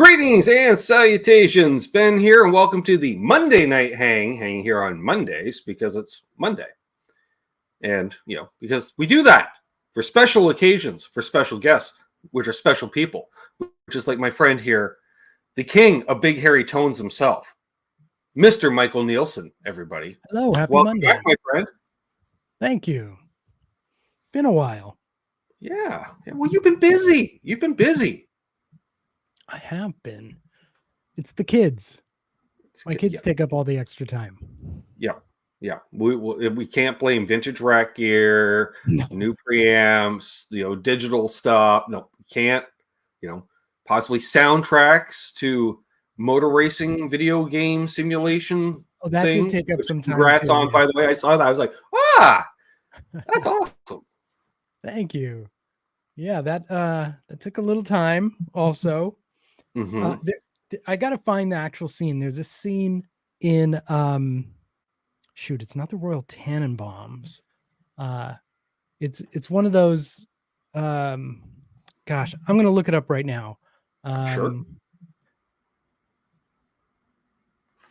Greetings and salutations. Ben here, and welcome to the Monday Night hanging here on Mondays because it's Monday. And, because we do that for special occasions, for special guests, which are special people, which is like my friend here, the king of Big Hairy Tones himself, Mr. Michael Nielson, everybody. Hello, happy Welcome Monday. back, my friend. Thank you. Been a while. Yeah. Well, you've been busy. I have been. It's the kids. My kids take up all the extra time. Yeah. We can't blame vintage rack gear, new preamps, digital stuff. No, we can't. Possibly soundtracks to motor racing video game simulation. Oh, that things, did take up some time. Congrats on, by the way. I saw that. I was like, that's awesome. Thank you. Yeah, that took a little time also. Mm-hmm. I got to find the actual scene. There's a scene in it's not the Royal Tannenbaums. It's one of those I'm going to look it up right now. Sure.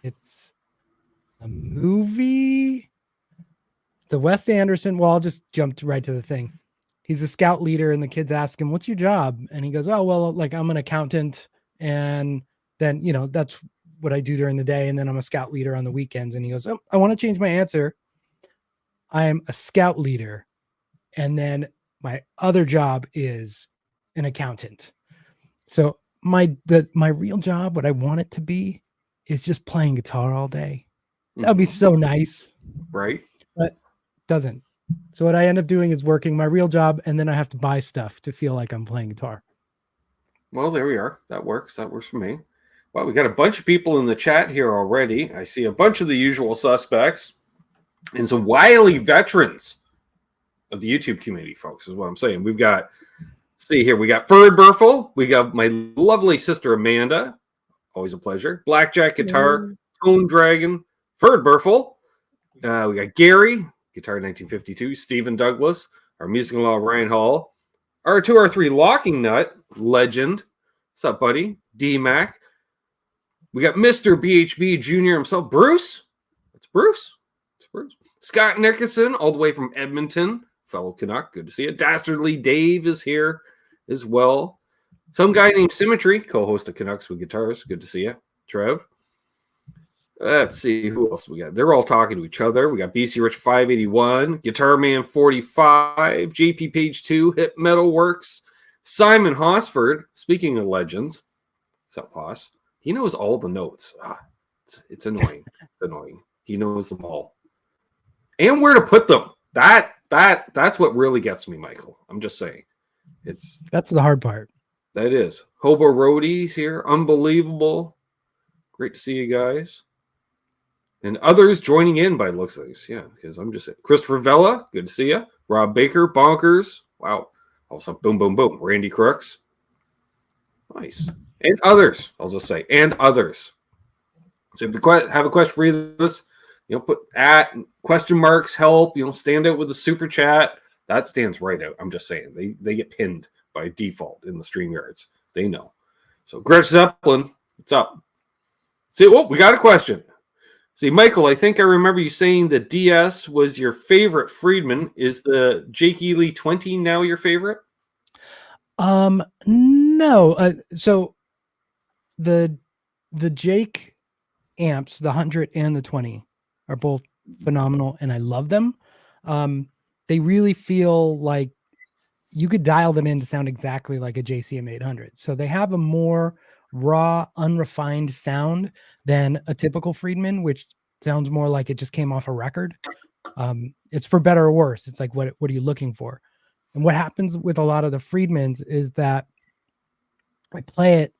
It's a movie. It's a Wes Anderson. Well, I'll just jump right to the thing. He's a scout leader, and the kids ask him, "What's your job?" And he goes, "Oh, well, like I'm an accountant, and then that's what I do during the day, and then I'm a scout leader on the weekends." And he goes, "Oh, I want to change my answer. I am a scout leader, and then my other job is an accountant." So my real job, what I want it to be, is just playing guitar all day. That would be so nice, right? But doesn't. So what I end up doing is working my real job, and then I have to buy stuff to feel like I'm playing guitar. Well, there we are. That works. That works for me. Well, we got a bunch of people in the chat here already. I see a bunch of the usual suspects and some wily veterans of the YouTube community, folks, is what I'm saying. We've got, see here, we got Ferd Burfel. We got my lovely sister Amanda. Always a pleasure. Blackjack Guitar, Tone Dragon, Ferd Burfel. We got Gary, Guitar 1952, Stephen Douglas, our music-in-law Ryan Hall, R2R3 Locking Nut, legend. What's up, buddy? D-Mac. We got Mr. BHB Jr. himself, Bruce. It's Bruce. Scott Nickerson, all the way from Edmonton, fellow Canuck. Good to see you. Dastardly Dave is here as well. Some guy named Symmetry, co-host of Canucks with Guitars. Good to see you. Trev. Let's see who else we got. They're all talking to each other. We got BC Rich 581, Guitar Man 45, JP Page 2, Hip Metal Works, Simon Hosford. Speaking of legends, what's up, Hoss? He knows all the notes. It's annoying. It's annoying. He knows them all. And where to put them. That's what really gets me, Michael. I'm just saying. That's the hard part. That is. Hobo Roadies here. Unbelievable. Great to see you guys. And others joining in by looks of these. Yeah, because I'm just saying. Christopher Vella, good to see you. Rob Baker, Bonkers. Wow. Also, boom, boom, boom. Randy Crooks. Nice. And others, I'll just say. And others. So if you have a question for either of us, put question marks, help, stand out with the super chat. That stands right out. I'm just saying. They get pinned by default in the StreamYards. They know. So Gretch Zeppelin, what's up? See, we got a question. See, Michael, I think I remember you saying the DS was your favorite Friedman. Is the Jake Ely 20 now your favorite? No. So the Jake amps, the 100 and the 20, are both phenomenal, and I love them. They really feel like you could dial them in to sound exactly like a JCM 800. So they have a more raw, unrefined sound than a typical Friedman, which sounds more like it just came off a record. It's for better or worse. It's like, what are you looking for? And what happens with a lot of the Friedmans is that I play it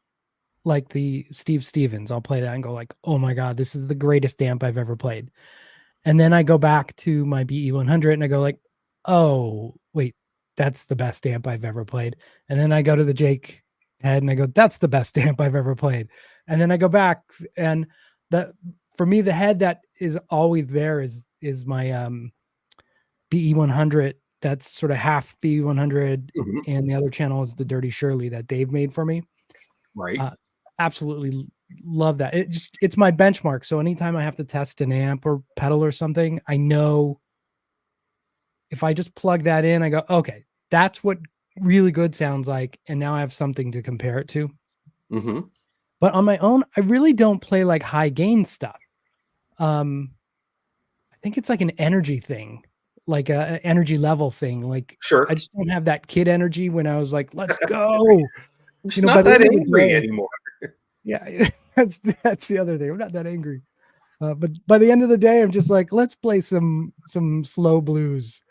like the Steve Stevens. I'll play that and go like, oh my God, this is the greatest amp I've ever played. And then I go back to my BE100 and I go like, oh, wait, that's the best amp I've ever played. And then I go to the Jake head and I go, that's the best amp I've ever played. And then I go back, and for me, the head that is always there is my BE100. That's sort of half BE100, and the other channel is the Dirty Shirley that Dave made for me. Right. absolutely love that. It's my benchmark. So anytime I have to test an amp or pedal or something, I know if I just plug that in, I go, okay, that's what really good sounds like. And now I have something to compare it to. Mm-hmm. But on my own, I really don't play like high gain stuff. I think it's like an energy thing, like a energy level thing. Like Sure. I just don't have that kid energy when I was like, let's go. I'm just By not the that end of the angry day, anymore. yeah, that's the other thing. I'm not that angry. But by the end of the day, I'm just like, let's play some slow blues.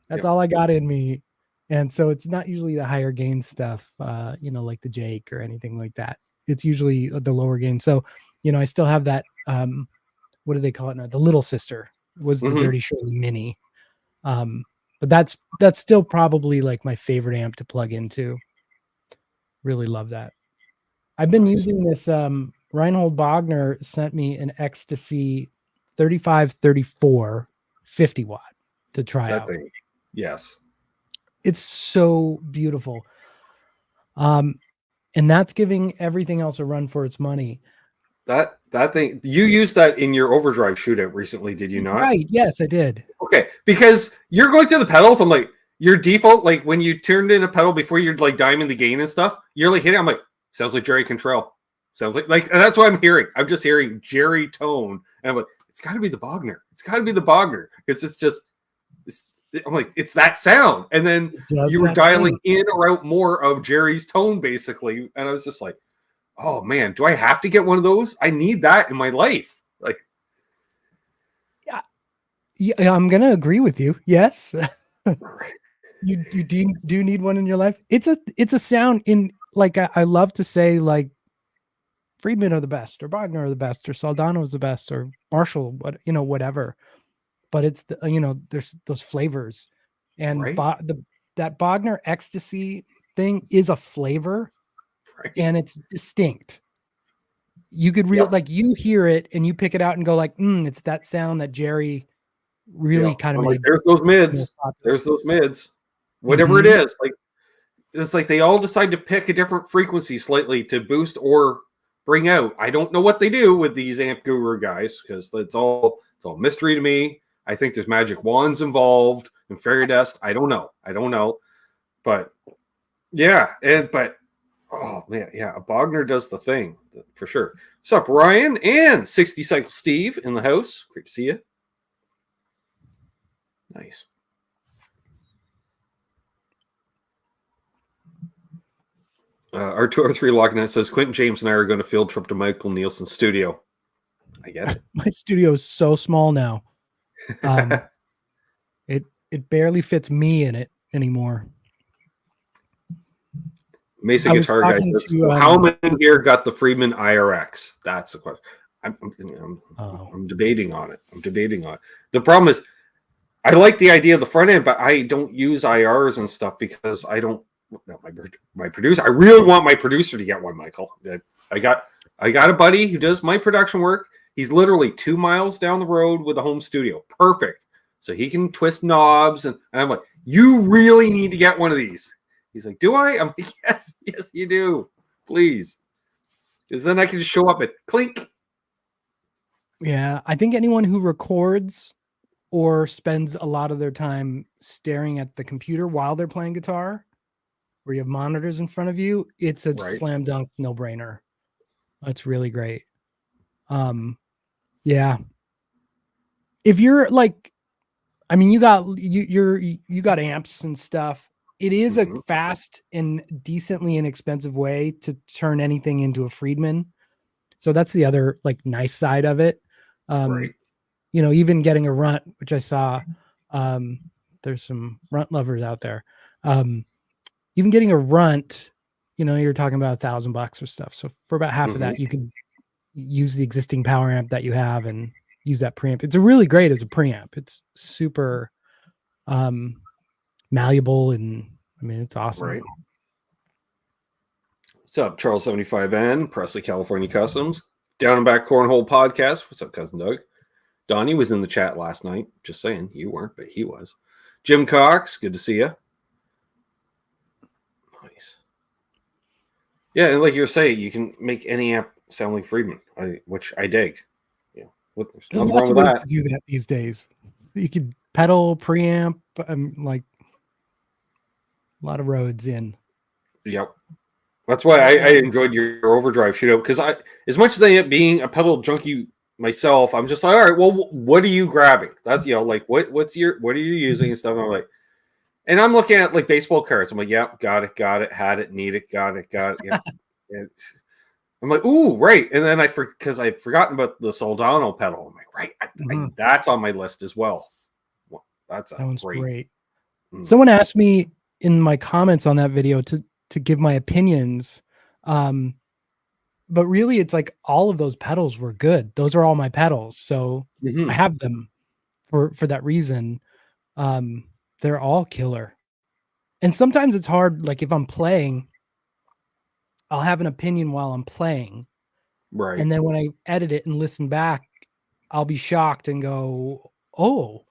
That's all I got in me. And so it's not usually the higher gain stuff, like the Jake or anything like that. It's usually the lower gain. So, I still have that, what do they call it now? The little sister was the Dirty Shirley Mini. But that's still probably like my favorite amp to plug into. Really love that. I've been using this, Reinhold Bogner sent me an Ecstasy 3534 50 watt to try That out. thing. Yes. It's so beautiful. And that's giving everything else a run for its money. That thing, you used that in your overdrive shootout recently, did you not? Right. Yes, I did. Okay, because you're going through the pedals. I'm like, your default, like when you turned in a pedal before you're like diming the gain and stuff, you're like hitting. I'm like, sounds like Jerry Cantrell. Sounds like and that's what I'm hearing. I'm just hearing Jerry tone, and I'm like, it's got to be the Bogner. It's got to be the Bogner because I'm like, it's that sound. And then you were dialing in or out more of Jerry's tone, basically, and I was just like, oh man, do I have to get one of those? I need that in my life. Like, yeah, I'm gonna agree with you. Yes. You do need one in your life. It's a sound in, like, I love to say, like, Friedman are the best, or Bogner are the best, or Soldano is the best, or Marshall, whatever. But it's there's those flavors, and that Bogner Ecstasy thing is a flavor, and it's distinct. You could like you hear it and you pick it out and go like, it's that sound that Jerry really kind of made. Like, there's those mids. There's those mids. Whatever it is, like it's like they all decide to pick a different frequency slightly to boost or bring out. I don't know what they do with these amp guru guys because it's all mystery to me. I think there's magic wands involved and fairy dust. I don't know. But yeah, oh man, yeah, a Bogner does the thing for sure. What's up, Ryan and 60 Cycle Steve in the house? Great to see you. Nice. R203 Locknet says Quentin James and I are going to field trip to Michael Nielson's studio. I get it. My studio is so small now. It barely fits me in it anymore. Mesa Guitar Guy says, how many here got the Friedman IRX? That's the question. I'm debating on it. The problem is, I like the idea of the front end, but I don't use IRs and stuff because I don't. No, my producer. I really want my producer to get one, Michael. I got a buddy who does my production work. He's literally 2 miles down the road with a home studio. Perfect. So he can twist knobs, and I'm like, you really need to get one of these. He's like, do I? I'm like, yes, you do. Please. Because then I can just show up at clink. Yeah, I think anyone who records or spends a lot of their time staring at the computer while they're playing guitar, where you have monitors in front of you, it's a slam dunk no-brainer. That's really great. Yeah. If you're like, I mean, you got amps and stuff. It is a fast and decently inexpensive way to turn anything into a Friedman. So that's the other like nice side of it. Even getting a Runt, which I saw, there's some Runt lovers out there. Even getting a Runt, you're talking about $1,000 or stuff. So for about half of that, you can use the existing power amp that you have and use that preamp. It's really great as a preamp. It's super malleable, and I mean, it's awesome. Right. What's up, Charles 75N, Presley, California Customs, Down and Back Cornhole Podcast. What's up, cousin Doug? Donnie was in the chat last night. Just saying, you weren't, but he was. Jim Cox, good to see you. Nice. Yeah, and like you're saying, you can make any amp sound like Friedman, which I dig. Yeah, there's There's nothing lots wrong of with ways that. to do that these days. You could pedal, preamp, like a lot of roads in. Yep. That's why I enjoyed your overdrive shootout, because as much as I am being a pedal junkie myself, I'm just like, all right, well, what are you grabbing? That's like what are you using and stuff. And I'm like, and I'm looking at like baseball cards. I'm like, yep, got it, had it, need it, got it, yeah. And I'm like, ooh, right. And then because I'd forgotten about the Soldano pedal. I'm like, right, that's on my list as well. That's That one's great. Mm. Someone asked me in my comments on that video to give my opinions. But really it's like all of those pedals were good. Those are all my pedals. So I have them for that reason. They're all killer. And sometimes it's hard. Like if I'm playing, I'll have an opinion while I'm playing. Right. And then when I edit it and listen back, I'll be shocked and go, oh,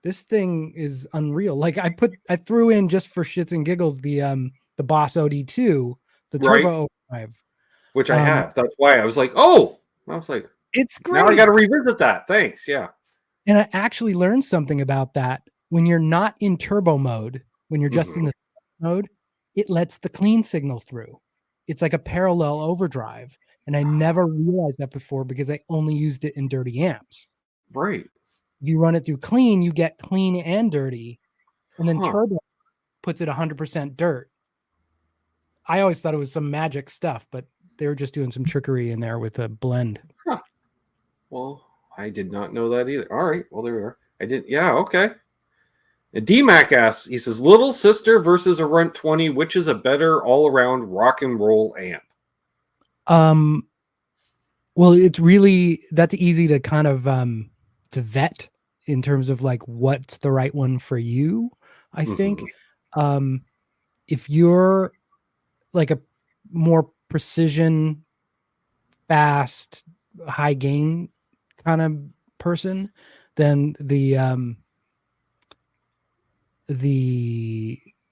this thing is unreal. Like I threw in just for shits and giggles the Boss OD2, the turbo overdrive. Which I have. That's why I was like, oh, I was like, it's great. Now I got to revisit that. Thanks. Yeah. And I actually learned something about that. When you're not in turbo mode, when you're just in the mode, it lets the clean signal through. It's like a parallel overdrive. And I never realized that before because I only used it in dirty amps. Right. If you run it through clean, you get clean and dirty. And then turbo puts it 100% dirt. I always thought it was some magic stuff, but they were just doing some trickery in there with a blend. Huh. Well, I did not know that either. All right. Well, there we are. I did. Yeah. Okay. And DMAC asks, he says, Little Sister versus a Runt 20, which is a better all-around rock and roll amp? Well, it's really, that's easy to kind of to vet in terms of like what's the right one for you. I think if you're like a more precision, fast, high gain kind of person, then the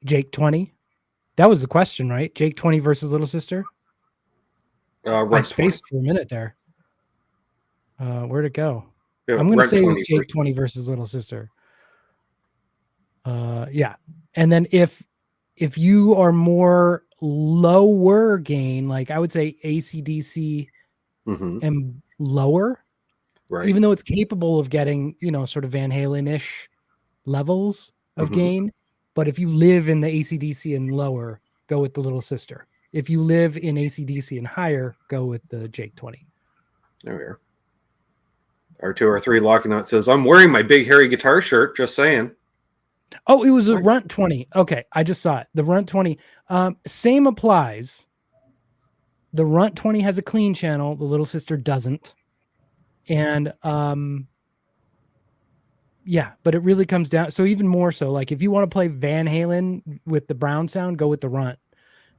Jake 20. That was the question, right? Jake 20 versus Little Sister. I spaced for a minute there. Where'd it go? Yeah, I'm going to say it was Jake 20 versus Little Sister. Yeah. And then if you are more lower gain, like I would say AC/DC and lower, right? Even though it's capable of getting, sort of Van Halen-ish levels of gain. But if you live in the AC/DC and lower, go with the Little Sister. If you live in AC/DC and higher, go with the Jake 20. There we are. R2R3 Locking Out says, I'm wearing my big hairy guitar shirt, just saying. Oh, it was a Runt 20. Okay, I just saw it. The Runt 20. Same applies. The Runt 20 has a clean channel. The Little Sister doesn't. And yeah, but it really comes down. So even more so, like if you want to play Van Halen with the Brown sound, go with the Runt.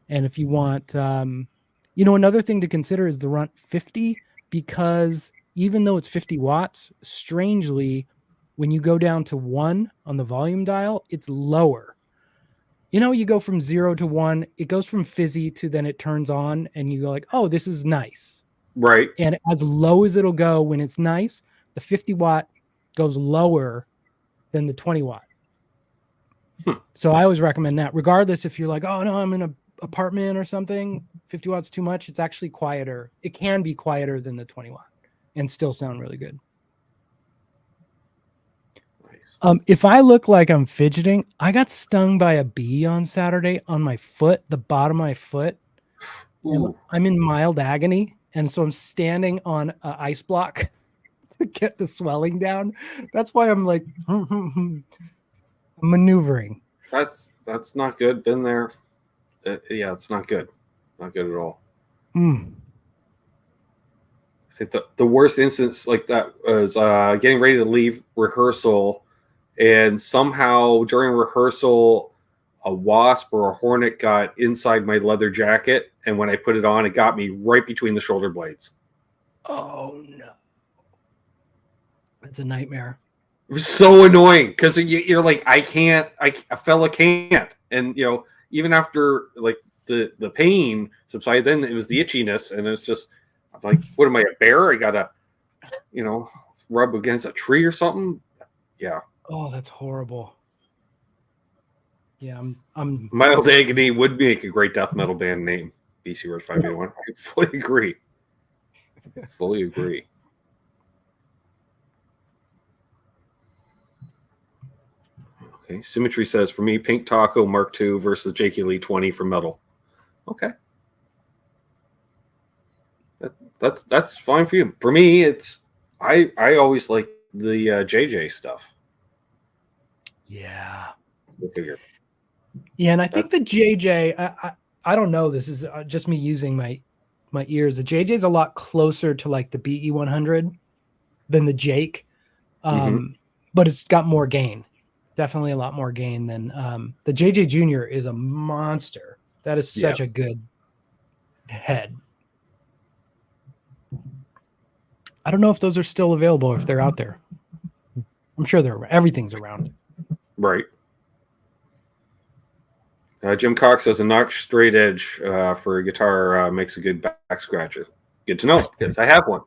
And if you want, another thing to consider is the Runt 50, because even though it's 50 watts, strangely, when you go down to 1 on the volume dial, it's lower. You go from 0 to 1, it goes from fizzy to then it turns on and you go like, oh, this is nice. Right. And as low as it'll go when it's nice, the 50 watt goes lower than the 20 watt. So I always recommend that, regardless if you're like, oh no, I'm in an apartment or something, 50 watts too much. It's actually quieter. It can be quieter than the 20 watt and still sound really good. Nice. If I look like I'm fidgeting, I got stung by a bee on Saturday on my foot, the bottom of my foot. I'm in mild agony. And so I'm standing on an ice block to get the swelling down. That's why I'm like maneuvering. That's not good. Been there. Yeah, it's not good. Not good at all. I think the worst instance like that was getting ready to leave rehearsal, and somehow during rehearsal, a wasp or a hornet got inside my leather jacket, and when I put it on, it got me right between the shoulder blades. Oh no, that's a nightmare. It was so annoying because you're like, I can't, a fella can't, and even after like the pain subsided. Then it was the itchiness, and it's just I'm like, what am I, a bear? I gotta, rub against a tree or something. Yeah. Oh, that's horrible. Yeah, I'm Mild Agony would make a great death metal band name. BC Word 581. I fully agree. Fully agree. Okay. Symmetry says, for me, Pink Taco Mark II versus Jake Lee 20 for metal. Okay. That's fine for you. For me, it's I always like the JJ stuff. Yeah. Look at here. Yeah, and I think the JJ, I don't know. This is just me using my ears. The JJ is a lot closer to like the BE 100 than the Jake, but it's got more gain. Definitely a lot more gain than the JJ Junior is a monster. That is such a good head. I don't know if those are still available, if they're out there. I'm sure everything's around. Right. Jim Cox says a notch straight edge for a guitar makes a good back scratcher. Good to know, because I have one.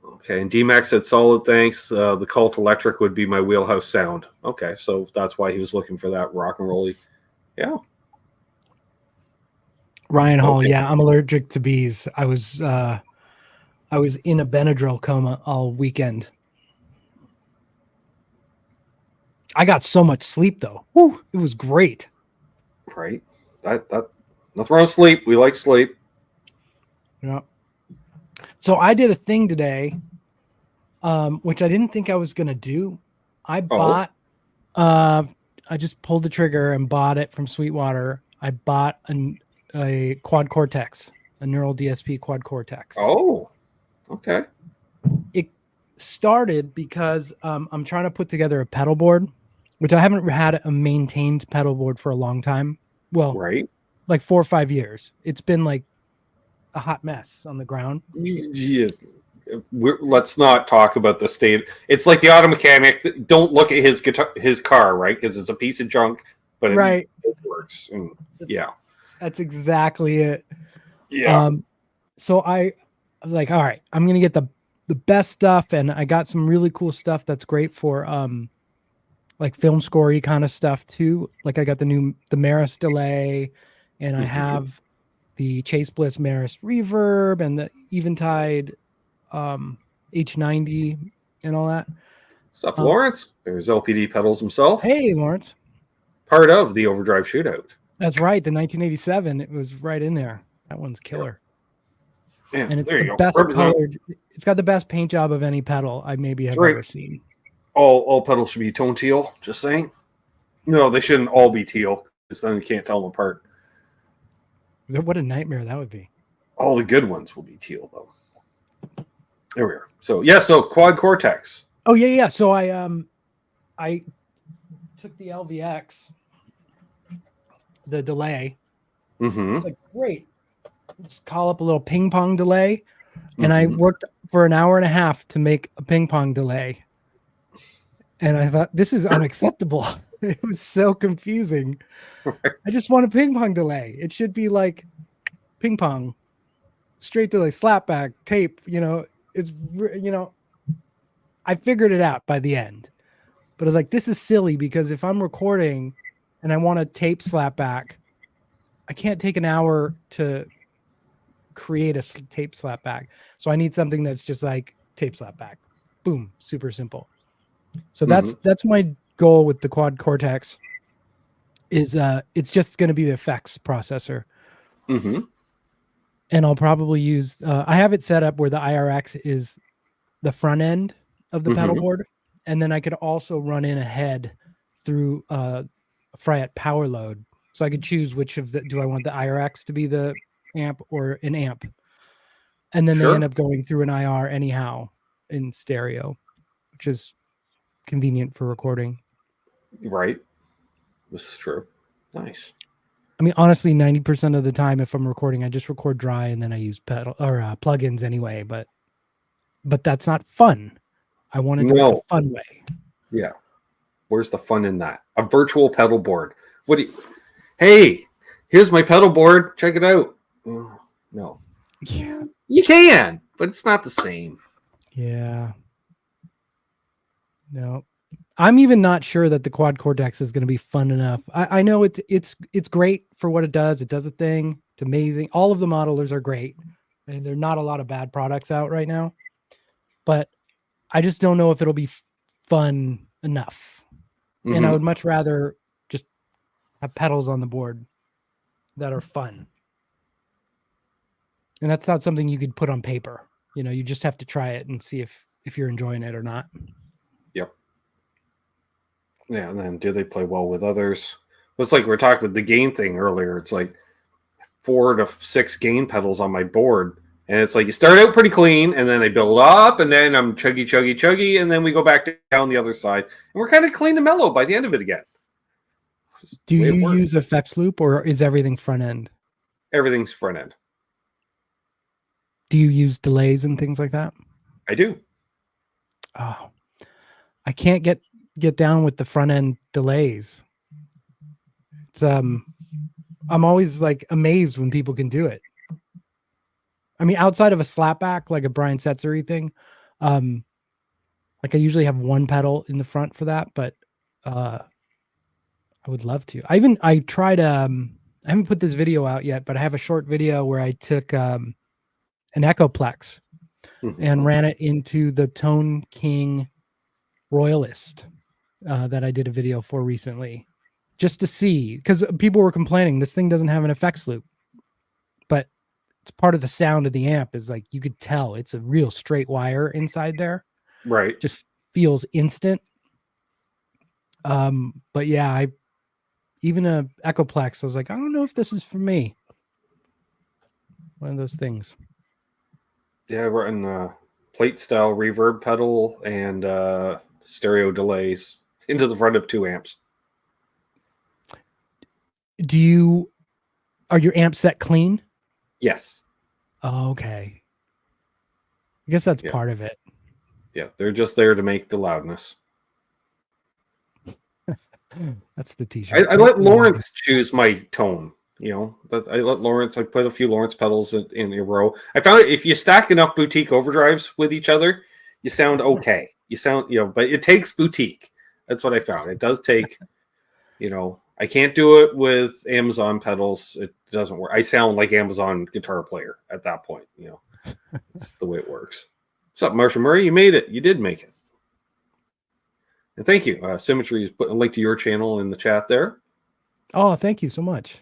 Okay, and D-Max said solid, thanks. The Cult Electric would be my wheelhouse sound. Okay, so that's why he was looking for that rock and roll-y. Yeah. Ryan Hall, yeah, I'm allergic to bees. I was in a Benadryl coma all weekend. I got so much sleep though. Woo, it was great. Right. That nothing wrong with sleep. We like sleep. Yeah. So I did a thing today, which I didn't think I was gonna do. I bought I just pulled the trigger and bought it from Sweetwater. I bought a quad cortex, a neural DSP quad cortex. Oh, okay. It started because I'm trying to put together a pedal board, which I haven't had a maintained pedal board for a long time. Well, right, like 4 or 5 years. It's been like a hot mess on the ground. Yeah. Let's not talk about the state. It's like the auto mechanic. Don't look at his car, right? Because it's a piece of junk, but it works. And yeah, that's exactly it. Yeah. So I was like, all right, I'm gonna get the best stuff, and I got some really cool stuff that's great for like film score-y kind of stuff too. Like I got the Maris delay, and I have the Chase Bliss Maris reverb and the Eventide H90 and all that. What's up, Lawrence? There's LPD Pedals himself. Hey, Lawrence. Part of the Overdrive Shootout. That's right. The 1987. It was right in there. That one's killer. Yeah, and it's the best colored. It's got the best paint job of any pedal I maybe have ever seen. All pedals should be tone teal. Just saying. No, they shouldn't all be teal, because then you can't tell them apart. What a nightmare that would be. All the good ones will be teal, though. There we are. So so quad cortex. Oh yeah. So I took the LVX, the delay. It's like, great. Just call up a little ping pong delay. And I worked for an hour and a half to make a ping pong delay. And I thought, this is unacceptable. It was so confusing. I just want a ping pong delay. It should be like ping pong, straight delay, slapback, tape, it's, I figured it out by the end. But I was like, this is silly, because if I'm recording and I want a tape slapback, I can't take an hour to create a tape slapback. So I need something that's just like tape slapback. Boom, super simple. So that's my goal with the quad cortex. Is it's just going to be the effects processor. And I'll probably use I have it set up where the IRX is the front end of the pedal board, and then I could also run in a head through Fryette power load. So I could choose which of do I want the IRX to be the amp or an amp, and then they end up going through an IR anyhow in stereo, which is convenient for recording. Right. This is true. Nice. I mean, honestly, 90% of the time, if I'm recording, I just record dry and then I use pedal or plugins anyway. But that's not fun. I want to do it the fun way. Yeah. Where's the fun in that? A virtual pedal board. What do you... Hey, here's my pedal board. Check it out. Oh, no. Yeah. You can, but it's not the same. Yeah. No. I'm even not sure that the Quad Cortex is going to be fun enough. I know it's great for what it does. It does a thing. It's amazing. All of the modelers are great. And there are not a lot of bad products out right now. But I just don't know if it'll be fun enough. Mm-hmm. And I would much rather just have pedals on the board that are fun. And that's not something you could put on paper. You know, you just have to try it and see if you're enjoying it or not. Yep. Yeah, and then do they play well with others? It's like we were talking with the gain thing earlier. It's like 4 to 6 gain pedals on my board. And it's like you start out pretty clean, and then they build up, and then I'm chuggy, and then we go back down the other side. And we're kind of clean and mellow by the end of it again. Do you use effects loop, or is everything front end? Everything's front end. Do you use delays and things like that? I do. Oh, I can't get down with the front end delays. It's I'm always like amazed when people can do it. I mean, outside of a slapback, like a Brian Setzery thing, like I usually have one pedal in the front for that, but I would love to. I tried, I haven't put this video out yet, but I have a short video where I took an Echoplex and ran it into the Tone King Royalist that I did a video for recently, just to see, because people were complaining this thing doesn't have an effects loop, but it's part of the sound of the amp is like you could tell it's a real straight wire inside there. Right. Just feels instant. But yeah, even a Echoplex, I was like, I don't know if this is for me. One of those things. Yeah, I run plate style reverb pedal and stereo delays into the front of 2 amps. Are your amps set clean? Yes. Oh, okay. I guess that's part of it. Yeah, they're just there to make the loudness. That's the t-shirt. I let Lawrence choose my tone. You know, but I let Lawrence. I put a few Lawrence pedals in a row. I found if you stack enough boutique overdrives with each other, you sound okay. You sound, but it takes boutique. That's what I found. It does take. I can't do it with Amazon pedals. It doesn't work. I sound like Amazon guitar player at that point. It's the way it works. What's up, Marshall Murray? You made it. You did make it. And thank you. Symmetry is putting a link to your channel in the chat there. Oh, thank you so much.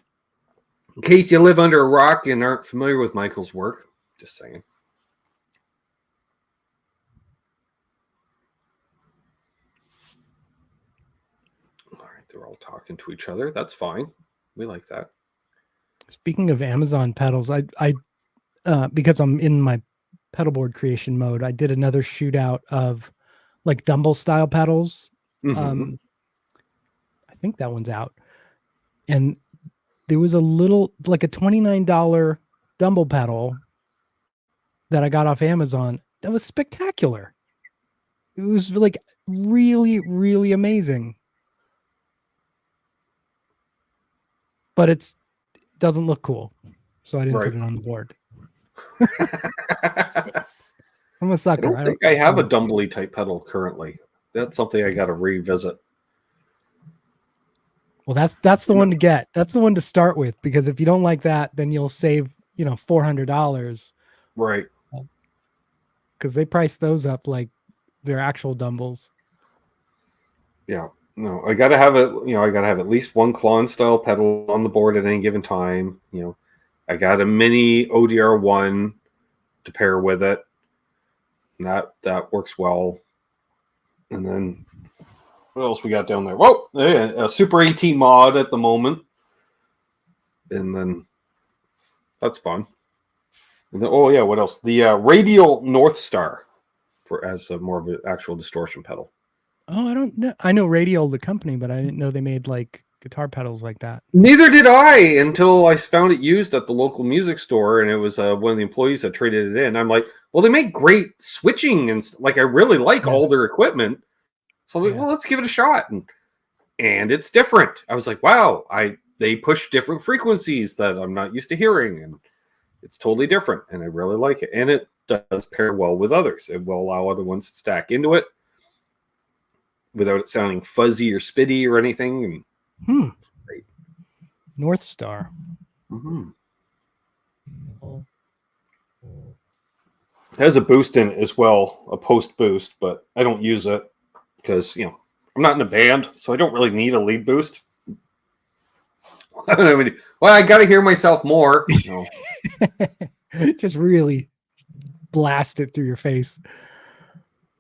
In case you live under a rock and aren't familiar with Michael's work, just saying. All right, they're all talking to each other. That's fine. We like that. Speaking of Amazon pedals, I because I'm in my pedal board creation mode, I did another shootout of like Dumble style pedals. Mm-hmm. I think that one's out. And there was a little, like a $29 Dumble pedal that I got off Amazon. That was spectacular. It was like really, really amazing. But it doesn't look cool. So I didn't put it on the board. I'm a sucker. I don't think I have a Dumbly type pedal currently. That's something I got to revisit. Well, that's the one to get. That's the one to start with, because if you don't like that, then you'll save, $400. Right. Because they price those up like they're actual Dumbles. Yeah. No, I got to have it. I got to have at least one Klon style pedal on the board at any given time. I got a mini ODR1 to pair with it. And that works well. And then what else we got down there? Whoa, a Super AT mod at the moment. And then that's fun. And then, what else? The Radial North Star as more of an actual distortion pedal. Oh, I don't know. I know Radial, the company, but I didn't know they made like guitar pedals like that. Neither did I until I found it used at the local music store, and it was one of the employees that traded it in. I'm like, well, they make great switching, and I really like all their equipment. So I'm like, well, let's give it a shot. And and it's different. I was like, wow, they push different frequencies that I'm not used to hearing, and it's totally different, and I really like it. And it does pair well with others. It will allow other ones to stack into it without it sounding fuzzy or spitty or anything. And great. North Star. Mm-hmm. It has a boost in it as well, a post boost, but I don't use it because, I'm not in a band, so I don't really need a lead boost. I mean, well, I got to hear myself more. Just really blast it through your face.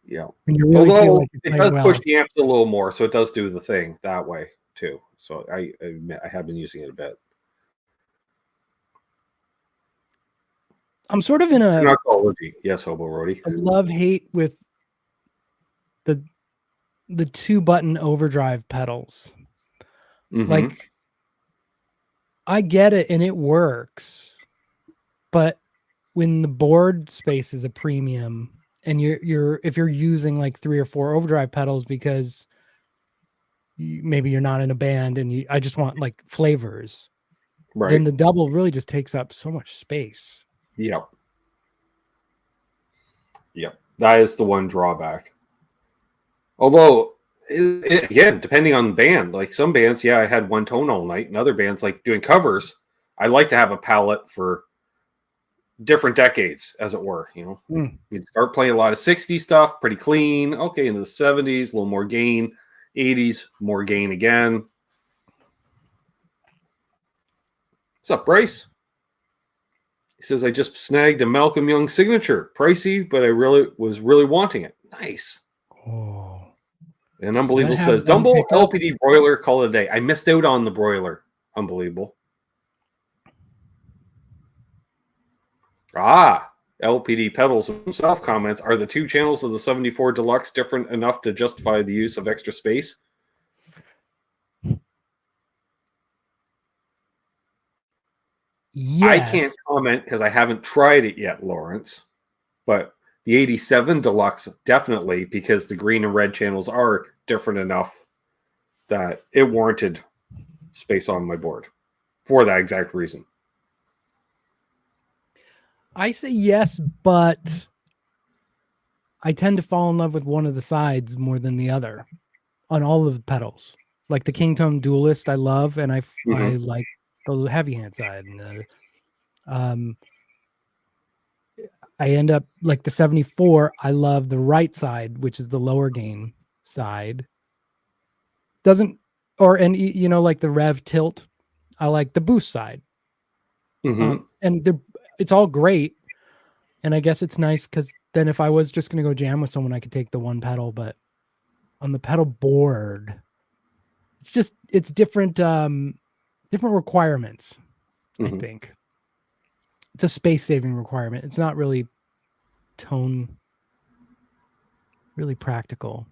Yeah. And you really feel like it does push the amps a little more, so it does do the thing that way too. So I admit I have been using it a bit. I'm sort of in a yes, Hobo Roadie. A love-hate with the 2-button overdrive pedals. Mm-hmm. Like, I get it and it works, but when the board space is a premium and if you're using like 3 or 4 overdrive pedals because maybe you're not in a band and I just want like flavors, right? Then the double really just takes up so much space. Yep. That is the one drawback. Although, again, depending on the band, like some bands, I had one tone all night, and other bands, like doing covers, I like to have a palette for different decades, as it were. You'd start playing a lot of 60s stuff, pretty clean. Okay, into the 70s, a little more gain. 80s, more gain again. What's up, Bryce? He says, I just snagged a Malcolm Young signature. Pricey, but I was really wanting it. Nice. Oh. And Unbelievable says, Dumble, LPD broiler, call it a day. I missed out on the broiler. Unbelievable. LPD Pedals himself comments, are the 2 channels of the 74 Deluxe different enough to justify the use of extra space? Yes. I can't comment because I haven't tried it yet, Lawrence. But the 87 Deluxe, definitely, because the green and red channels are different enough that it warranted space on my board for that exact reason. I say yes, but I tend to fall in love with one of the sides more than the other on all of the pedals. Like the King Tone Duelist, I love, and I like the heavy hand side. And I end up like the 74. I love the right side, which is the lower gain side. Like the Rev Tilt, I like the boost side. And it's all great. And I guess it's nice because then if I was just going to go jam with someone, I could take the one pedal. But on the pedal board, it's different, different requirements. I think it's a space saving requirement. It's not really really practical.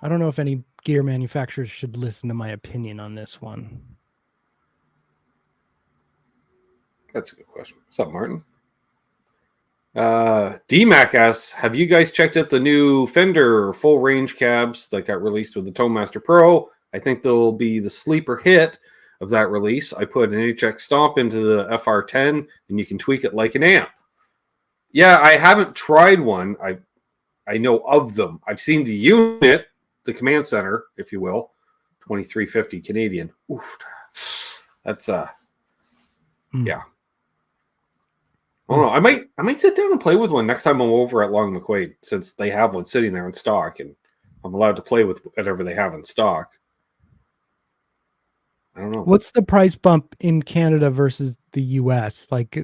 I don't know if any gear manufacturers should listen to my opinion on this one. That's a good question. What's up, Martin? DMAC asks, have you guys checked out the new Fender full range cabs that got released with the Tonemaster Pro? I think they'll be the sleeper hit of that release. I put an HX Stomp into the FR10 and you can tweak it like an amp. Yeah, I haven't tried one. I know of them. I've seen the unit, the command center, if you will, 2350 Canadian. Oof. That's yeah. I don't know. I might sit down and play with one next time I'm over at Long McQuaid, since they have one sitting there in stock, and I'm allowed to play with whatever they have in stock. I don't know. What's the price bump in Canada versus the US? Like,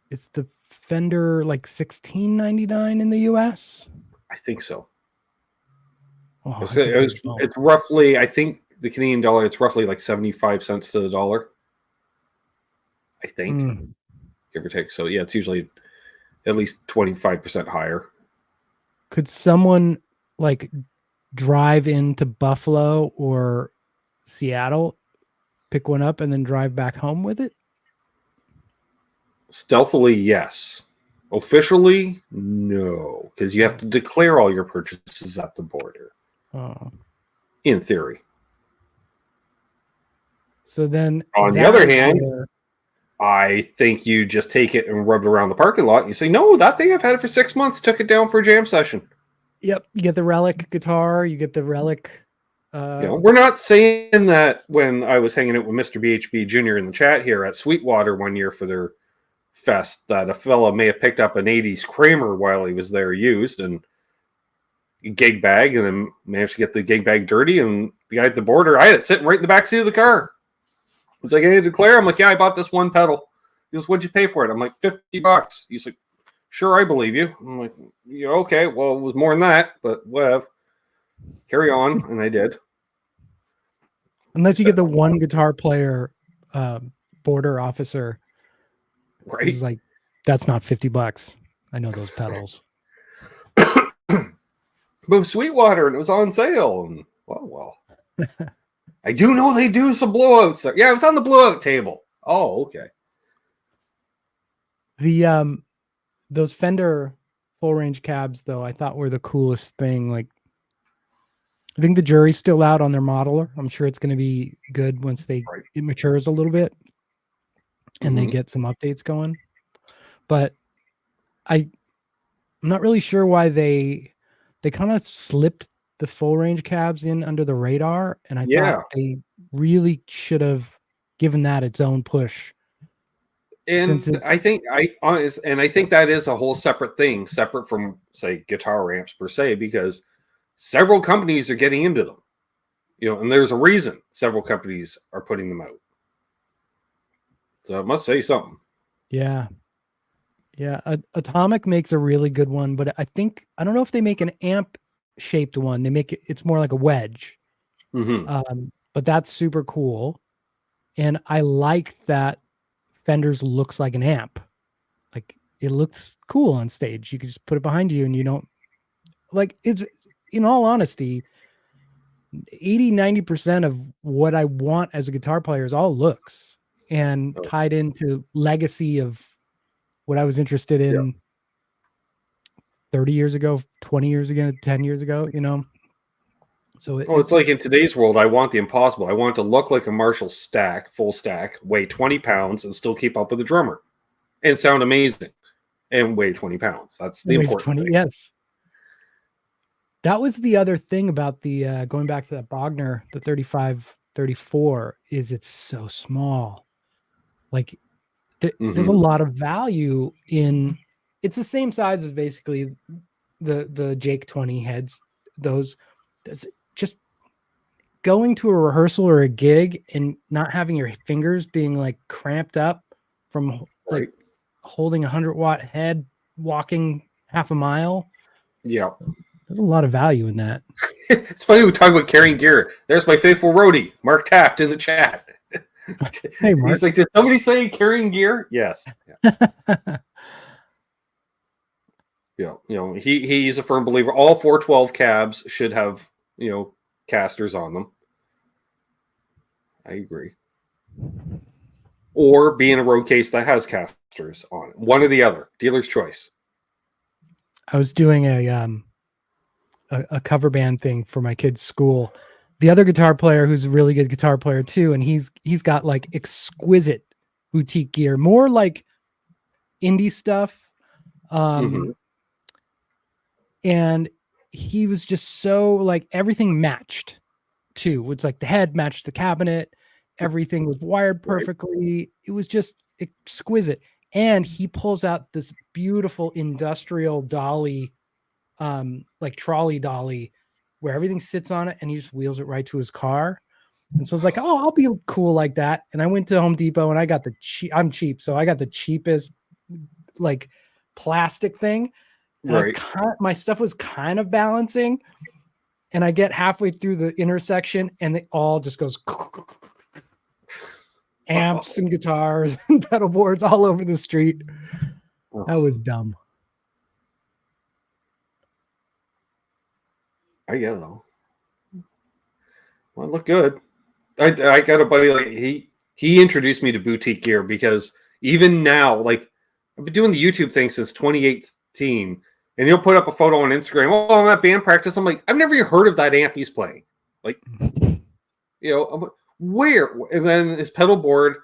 it's the Fender like $16.99 in the US? I think so. Oh, it's roughly, I think the Canadian dollar, it's roughly like 75 cents to the dollar. I think, give or take. So yeah, it's usually at least 25% higher. Could someone like drive into Buffalo or Seattle, pick one up, and then drive back home with it? Stealthily, yes. Officially, no, because you have to declare all your purchases at the border. Oh. in theory. So then, On the other hand, I think you just take it and rub it around the parking lot. And you say, no, that thing I've had it for 6 months. Took it down for a jam session. Yep, you get the relic guitar. You get the relic. We're not saying that. When I was hanging out with Mr. BHB Jr. in the chat here at Sweetwater one year for their fest, that a fella may have picked up an 80s Kramer while he was there used and gig bag, and then managed to get the gig bag dirty. And the guy at the border, I had it sitting right in the backseat of the car. He's like, "Hey, declare." I'm like, "Yeah, I bought this one pedal." He goes, "What'd you pay for it?" I'm like, $50. He's like, "Sure, I believe you." I'm like, "Yeah, okay, well, it was more than that, but whatever. Carry on." And I did. Unless you get the one guitar player border officer. Right. He's like, that's not $50. I know those pedals. But Sweetwater, and it was on sale. And well. I do know they do some blowouts there. Yeah, it was on the blowout table. Oh, okay. The those Fender full range cabs, though, I thought were the coolest thing. Like, I think the jury's still out on their modeler. I'm sure it's going to be good once it matures a little bit and they get some updates going. But I'm not really sure why they kind of slipped the full range cabs in under the radar, and I thought they really should have given that its own push. And I think that is a whole separate thing, separate from, say, guitar amps per se, because several companies are getting into them, and there's a reason several companies are putting them out. So it must say something. Yeah. Atomic makes a really good one, but I don't know if they make an amp shaped one. They make it's more like a wedge. But that's super cool. And I like that Fender's looks like an amp. Like, it looks cool on stage. You can just put it behind you and you don't it's, in all honesty, 80-90% of what I want as a guitar player is all looks and tied into legacy of what I was interested in 30 years ago, 20 years ago, 10 years ago, So it's like in today's world, I want the impossible. I want it to look like a Marshall stack, full stack, weigh 20 pounds, and still keep up with the drummer, and sound amazing, and weigh 20 pounds. That's the important thing. Yes. That was the other thing about the going back to that Bogner, the 3534, is it's so small. Like, there's a lot of value in. It's the same size as basically the Jake 20 heads. There's just going to a rehearsal or a gig and not having your fingers being like cramped up from like holding 100-watt head, walking half a mile. Yeah. There's a lot of value in that. It's funny we talk about carrying gear. There's my faithful roadie, Mark Taft, in the chat. Hey, Mark. He's like, did somebody say carrying gear? Yes. Yeah. He's a firm believer. All 412 cabs should have, casters on them. I agree. Or be in a road case that has casters on it. One or the other. Dealer's choice. I was doing a cover band thing for my kid's school. The other guitar player, who's a really good guitar player too, and he's got like exquisite boutique gear, more like indie stuff. And he was just so like everything matched too. It's like the head matched the cabinet, everything was wired perfectly. It was just exquisite. And he pulls out this beautiful industrial dolly, like trolley dolly, where everything sits on it and he just wheels it right to his car. And so I was like, oh, I'll be cool like that. And I went to Home Depot and I got I'm cheap. So I got the cheapest like plastic thing. And my stuff was kind of balancing. And I get halfway through the intersection and it all just goes amps and guitars and pedal boards all over the street. That was dumb. I get it though. Well, it looked good. I got a buddy, like he introduced me to boutique gear, because even now, like, I've been doing the YouTube thing since 2018, And he'll put up a photo on Instagram. Oh, I'm at band practice. I'm like, I've never even heard of that amp he's playing. Like, I'm like, where? And then his pedal board,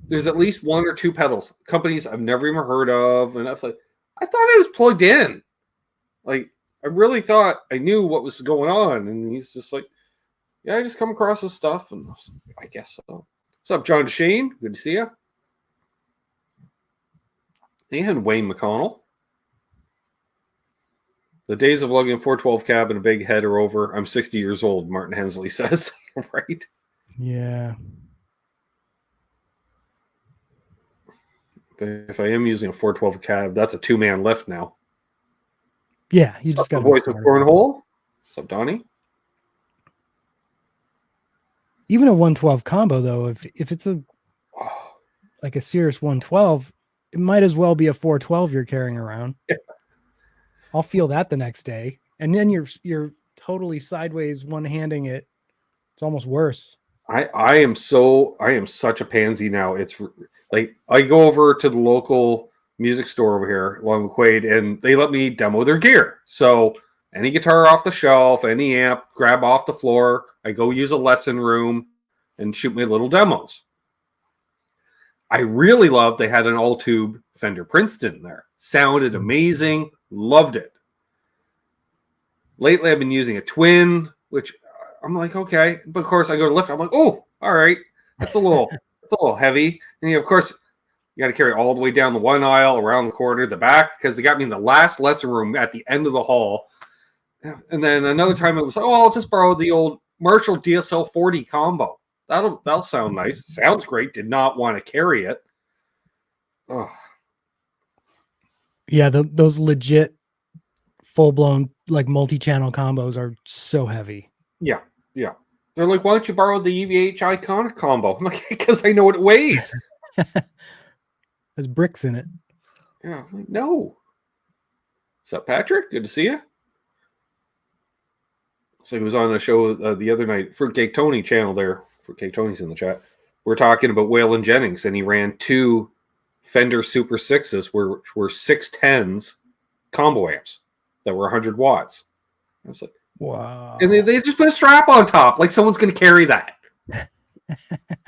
there's at least one or two pedals, companies I've never even heard of. And I was like, I thought it was plugged in. Like, I really thought I knew what was going on. And he's just like, yeah, I just come across this stuff. And I guess so. What's up, John Shane? Good to see you. And Wayne McConnell. The days of lugging a 412 cab and a big head are over. I'm 60 years old, Martin Hensley says. Right? Yeah. But if I am using a 412 cab, that's a two-man lift now. Yeah, you just got the voice of Cornhole. What's up, Donnie? Even a 112 combo, though, if it's like a serious 112, it might as well be a 412 you're carrying around. Yeah. I'll feel that the next day, and then you're totally sideways one-handing it. It's almost worse. I am such a pansy now. It's like I go over to the local music store over here along McQuaid, and they let me demo their gear. So any guitar off the shelf, any amp, grab off the floor. I go use a lesson room and shoot my little demos. I really loved they had an all-tube Fender Princeton there. Sounded amazing. Loved it. Lately, I've been using a twin, which I'm like, okay. But of course, I go to lift. I'm like, oh, all right. That's a little heavy. And of course, you got to carry it all the way down the one aisle, around the corner, the back, because they got me in the last lesson room at the end of the hall. And then another time it was, I'll just borrow the old Marshall DSL 40 combo. That'll sound nice. Sounds great. Did not want to carry it. Oh. Yeah, those legit full-blown like multi-channel combos are so heavy. Yeah. They're like, why don't you borrow the EVH Iconic combo? I'm like, because I know what it weighs. There's bricks in it. Yeah, I'm like, no. What's up, Patrick? Good to see you. So he was on a show the other night, Fruitcake Tony channel there. Fruitcake Tony's in the chat. We're talking about Waylon Jennings, and he ran two Fender Super 6s, which were 610s combo amps that were 100 watts. I was like, wow. And they just put a strap on top, like someone's going to carry that.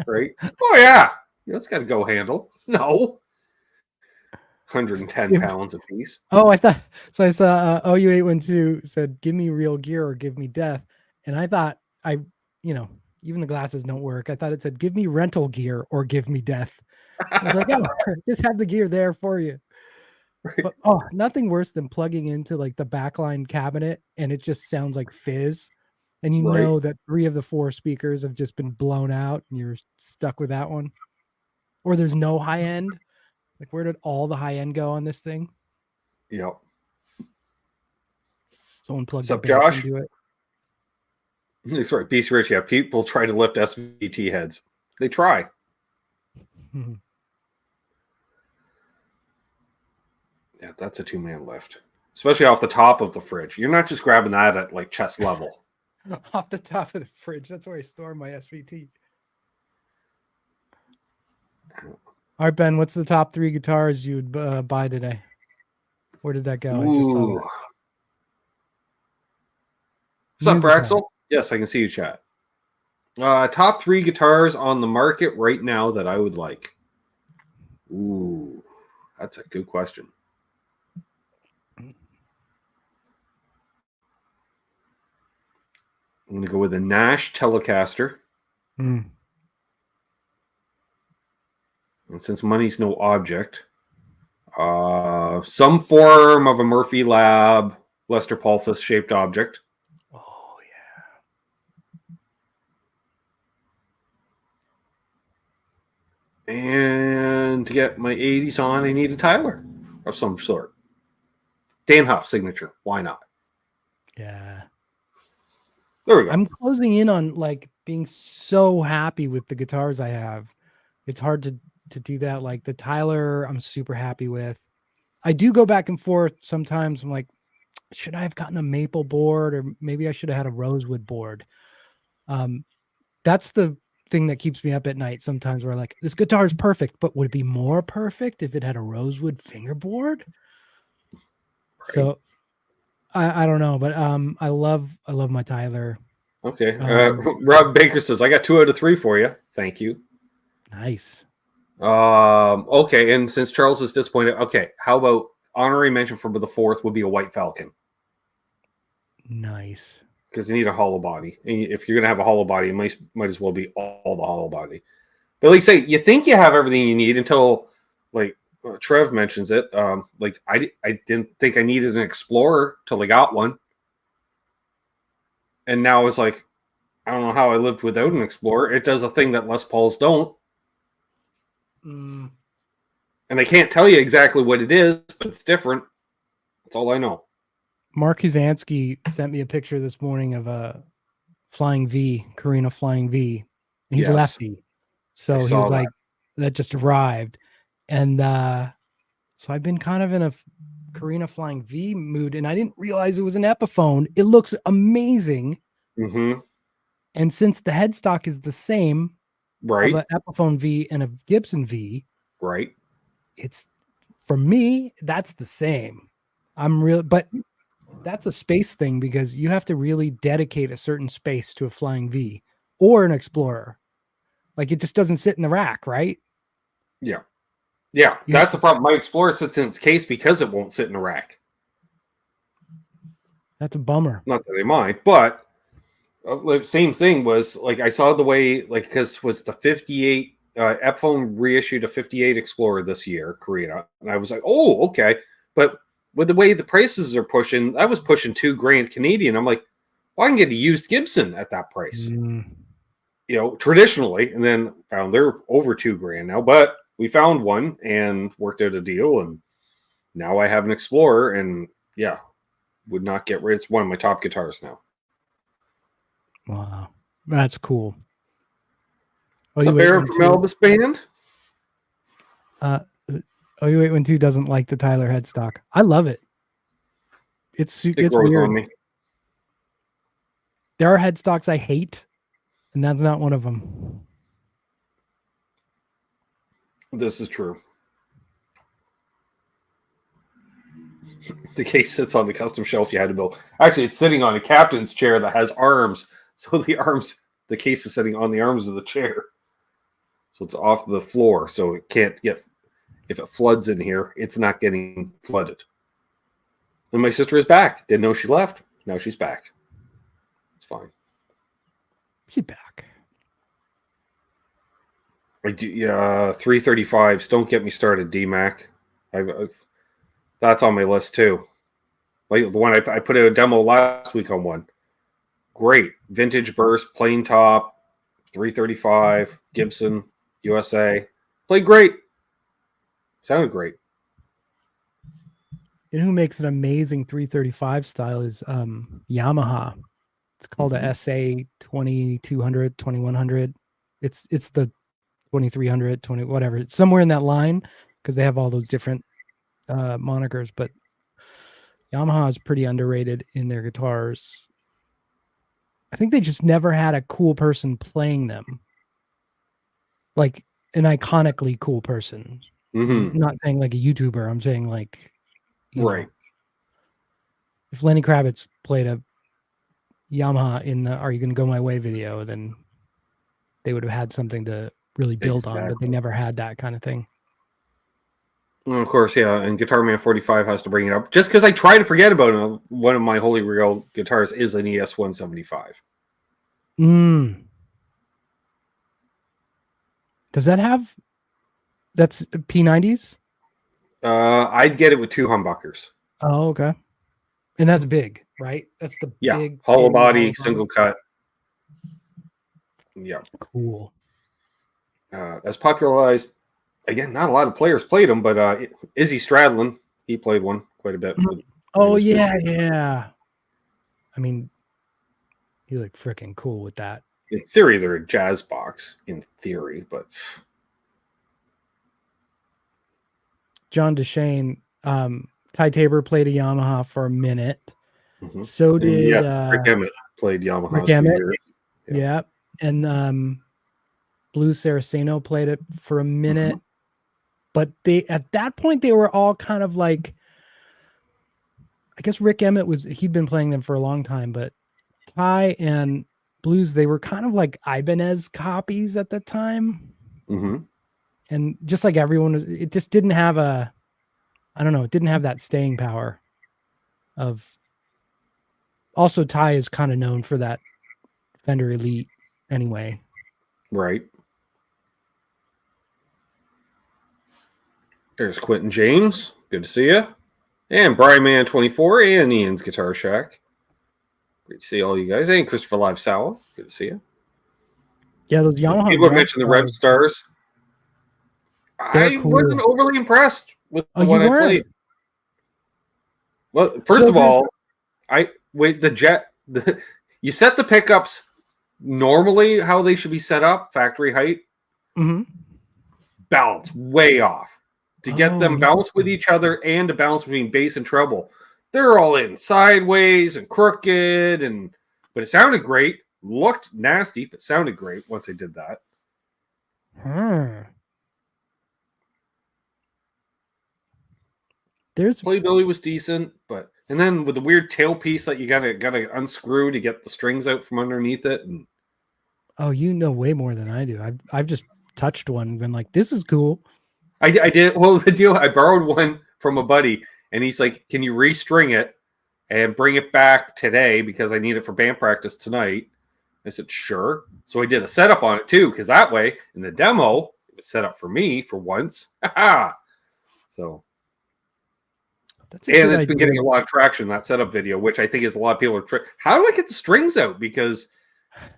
Right? Oh, yeah. That's got a go handle. No. 110 pounds a piece. Oh, I saw OU812 said, give me real gear or give me death. And I thought, even the glasses don't work. I thought it said, give me rental gear or give me death. I was like, oh, just have the gear there for you. Right. But nothing worse than plugging into like the backline cabinet and it just sounds like fizz. And you know that 3 of the 4 speakers have just been blown out and you're stuck with that one. Or there's no high end. Like, where did all the high end go on this thing? Yep. Someone plugged the bass Josh? into it. That's right. BC Rich. Yeah, people try to lift SVT heads. They try. Yeah, that's a 2-man lift, especially off the top of the fridge. You're not just grabbing that at like chest level. Off the top of the fridge. That's where I store my SVT. All right, Ben, what's the top 3 guitars you'd buy today? Where did that go? Ooh. I just saw that. What's up, Braxel? Yes, I can see you, chat. Top 3 guitars on the market right now that I would like. Ooh, that's a good question. I'm going to go with a Nash Telecaster. And since money's no object, some form of a Murphy Lab Lester Pulfus shaped object. Oh, yeah. And to get my 80s on, I need a Tyler of some sort. Dan Huff signature. Why not? Yeah. There we go. I'm closing in on like being so happy with the guitars I have. It's hard to do that. Like the Tyler, I'm super happy with. I do go back and forth sometimes. I'm like, should I have gotten a maple board, or maybe I should have had a rosewood board? That's the thing that keeps me up at night sometimes, where like, this guitar is perfect, but would it be more perfect if it had a rosewood fingerboard? Right. So I don't know, but I love my Tyler. Okay. Rob Baker says, I got 2 out of 3 for you. Thank you. Nice. Okay, and since Charles is disappointed, okay, how about honorary mention for the 4th would be a White Falcon. Nice. Because you need a hollow body. And if you're going to have a hollow body, it might as well be all the hollow body. But like say, you think you have everything you need until, like, Trev mentions it. Like, I didn't think I needed an Explorer till I got one. And now it's like, I don't know how I lived without an Explorer. It does a thing that Les Pauls don't. Mm. And I can't tell you exactly what it is, but it's different. That's all I know. Mark Huzansky sent me a picture this morning of a Flying V, Carina Flying V. He's Yes. lefty. So he was like, that just arrived. And so I've been kind of in a Carina Flying V mood, and I didn't realize it was an Epiphone. It looks amazing. Mm-hmm. And since the headstock is the same Right. of an Epiphone V and a Gibson V, right. It's, for me, that's the same. But that's a space thing because you have to really dedicate a certain space to a Flying V or an Explorer. Like, it just doesn't sit in the rack, right? Yeah. Yeah, that's a problem. My Explorer sits in its case because it won't sit in a rack. That's a bummer. Not that I mind, but same thing was, like, I saw the way, like, because was the 58 Epiphone reissued a 58 Explorer this year, Korea, and I was like, oh, okay. But with the way the prices are pushing, I was pushing $2,000 Canadian. I'm like, well, I can get a used Gibson at that price, you know, traditionally, and then found they're over $2,000 now. But we found one and worked out a deal, and now I have an Explorer, and yeah, would not get rid. It's one of my top guitars now. Wow, that's cool. What's up, Aaron from Elvis Band? You Wait When 2 doesn't like the Tyler headstock. I love it. It's weird. On me. There are headstocks I hate, and that's not one of them. This is true. The case sits on the custom shelf you had to build. Actually, it's sitting on a captain's chair that has arms. So the case is sitting on the arms of the chair. So it's off the floor. So it can't get, if it floods in here, it's not getting flooded. And my sister is back. Didn't know she left. Now she's back. It's fine. She's back. I do, 335s. Don't get me started, DMAC. That's on my list too. Like the one I put out a demo last week on one. Great. Vintage burst, plain top, 335, Gibson, USA. Played great. Sounded great. And who makes an amazing 335 style is Yamaha. It's called a SA 2200, 2100. It's the 2300, 20, whatever. It's somewhere in that line because they have all those different monikers. But Yamaha is pretty underrated in their guitars. I think they just never had a cool person playing them. Like an iconically cool person. Mm-hmm. I'm not saying like a YouTuber. I'm saying like, right. know, if Lenny Kravitz played a Yamaha in the Are You Gonna Go My Way video, then they would have had something to really build on, but they never had that kind of thing. Well, of course, yeah, and Guitar Man 45 has to bring it up. Just because I try to forget about it, one of my Holy Grail guitars is an ES 175. Does that have, that's P90s? I'd get it with 2 humbuckers. Oh, okay. And that's big, right? That's the big hollow body, single cut. Yeah. Cool. As popularized, again, not a lot of players played them, but Izzy Stradlin, he played one quite a bit. Oh, yeah. I mean, he looked freaking cool with that. In theory, they're a jazz box, in theory, but... John DeShane, Ty Tabor played a Yamaha for a minute. Mm-hmm. So did Rick Emmett played Yamaha. Rick Emmett. Yeah. And Blue Saraceno played it for a minute. Mm-hmm. But at that point they were all kind of like, I guess Rick Emmett he'd been playing them for a long time, but Ty and Blues, they were kind of like Ibanez copies at the time. Mm-hmm. And just like everyone it just didn't have it didn't have that staying power of. Also, Ty is kind of known for that Fender Elite anyway. Right. There's Quentin James. Good to see you. And Brian Man 24 and Ian's Guitar Shack. Great to see all you guys. And Christopher Live Sal. Good to see you. Yeah, those Yamaha. People mentioned the Rev Stars. I cool. wasn't overly impressed with the one I played. Well, first of all, you set the pickups normally how they should be set up, factory height. Mm-hmm. Balance way off. To get them balanced with each other and to balance between bass and treble. They're all in sideways and crooked, but it sounded great. Looked nasty, but sounded great once I did that. Playability was decent, and then with the weird tailpiece that you gotta unscrew to get the strings out from underneath it. And oh, you know way more than I do. I've just touched one and been like, this is cool. I did. Well, the deal, I borrowed one from a buddy, and he's like, can you restring it and bring it back today because I need it for band practice tonight? I said, sure. So I did a setup on it too, because that way in the demo, it was set up for me for once. So it's been getting a lot of traction, that setup video, which I think is a lot of people are how do I get the strings out? Because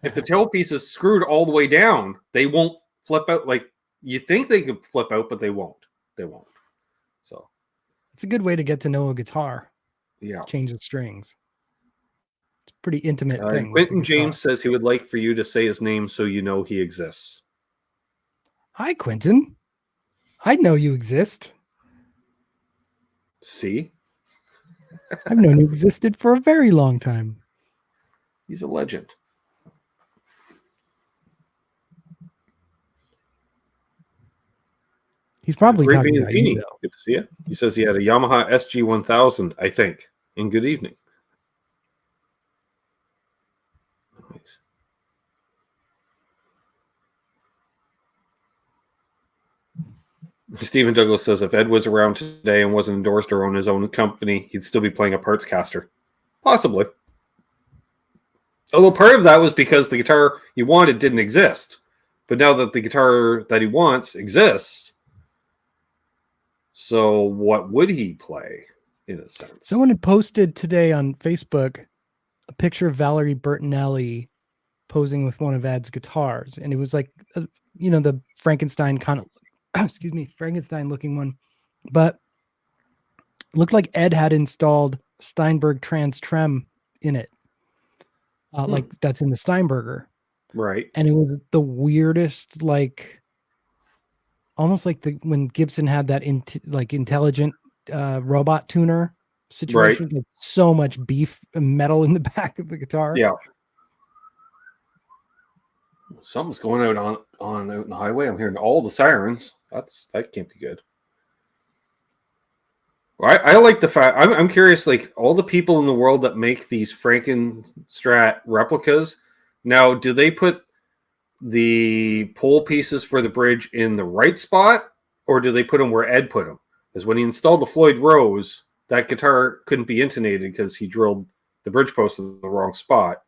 if the tailpiece is screwed all the way down, they won't flip out. Like you think they could flip out, but they won't. They won't. So it's a good way to get to know a guitar. Yeah. Change the strings. It's a pretty intimate thing. Quentin James says he would like for you to say his name so you know he exists. Hi, Quentin. I know you exist. See? I've known you existed for a very long time. He's a legend. He's probably talking about you, though. Good to see you. He says he had a Yamaha SG-1000, I think. And good evening. Nice. Stephen Douglas says if Ed was around today and wasn't endorsed or owned his own company, he'd still be playing a parts caster. Possibly. Although part of that was because the guitar he wanted didn't exist. But now that the guitar that he wants exists, so what would he play, in a sense? Someone had posted today on Facebook a picture of Valerie Bertinelli posing with one of Ed's guitars. And it was like, the Frankenstein kind of, Frankenstein looking one. But it looked like Ed had installed Steinberg Trans Trem in it. Like that's in the Steinberger. Right. And it was the weirdest, like, almost like when Gibson had that intelligent robot tuner situation, right. Like so much beef and metal in the back of the guitar. Yeah. Something's going out out in the highway. I'm hearing all the sirens. That can't be good. Well, I like the fact. I'm curious. Like all the people in the world that make these Frankenstrat replicas. Now, do they put the pole pieces for the bridge in the right spot, or do they put them where Ed put them? Because when he installed the Floyd Rose, that guitar couldn't be intonated because he drilled the bridge post in the wrong spot.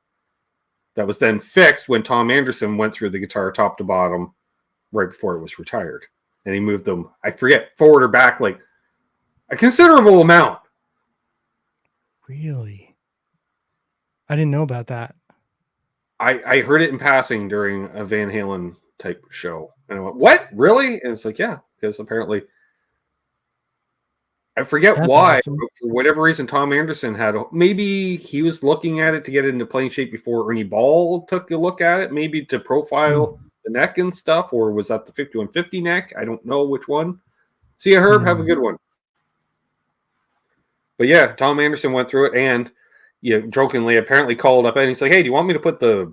That was then fixed when Tom Anderson went through the guitar top to bottom right before it was retired. And he moved them, I forget, forward or back, like a considerable amount. Really? I didn't know about that. I heard it in passing during a Van Halen type show. And I went, what? Really? And it's like, yeah, because apparently, I forget why, awesome. But for whatever reason, Tom Anderson maybe he was looking at it to get it into playing shape before Ernie Ball took a look at it, maybe to profile the neck and stuff, or was that the 5150 neck? I don't know which one. See you, Herb. Have a good one. But yeah, Tom Anderson went through it and jokingly apparently called up and he's like, hey, do you want me to put the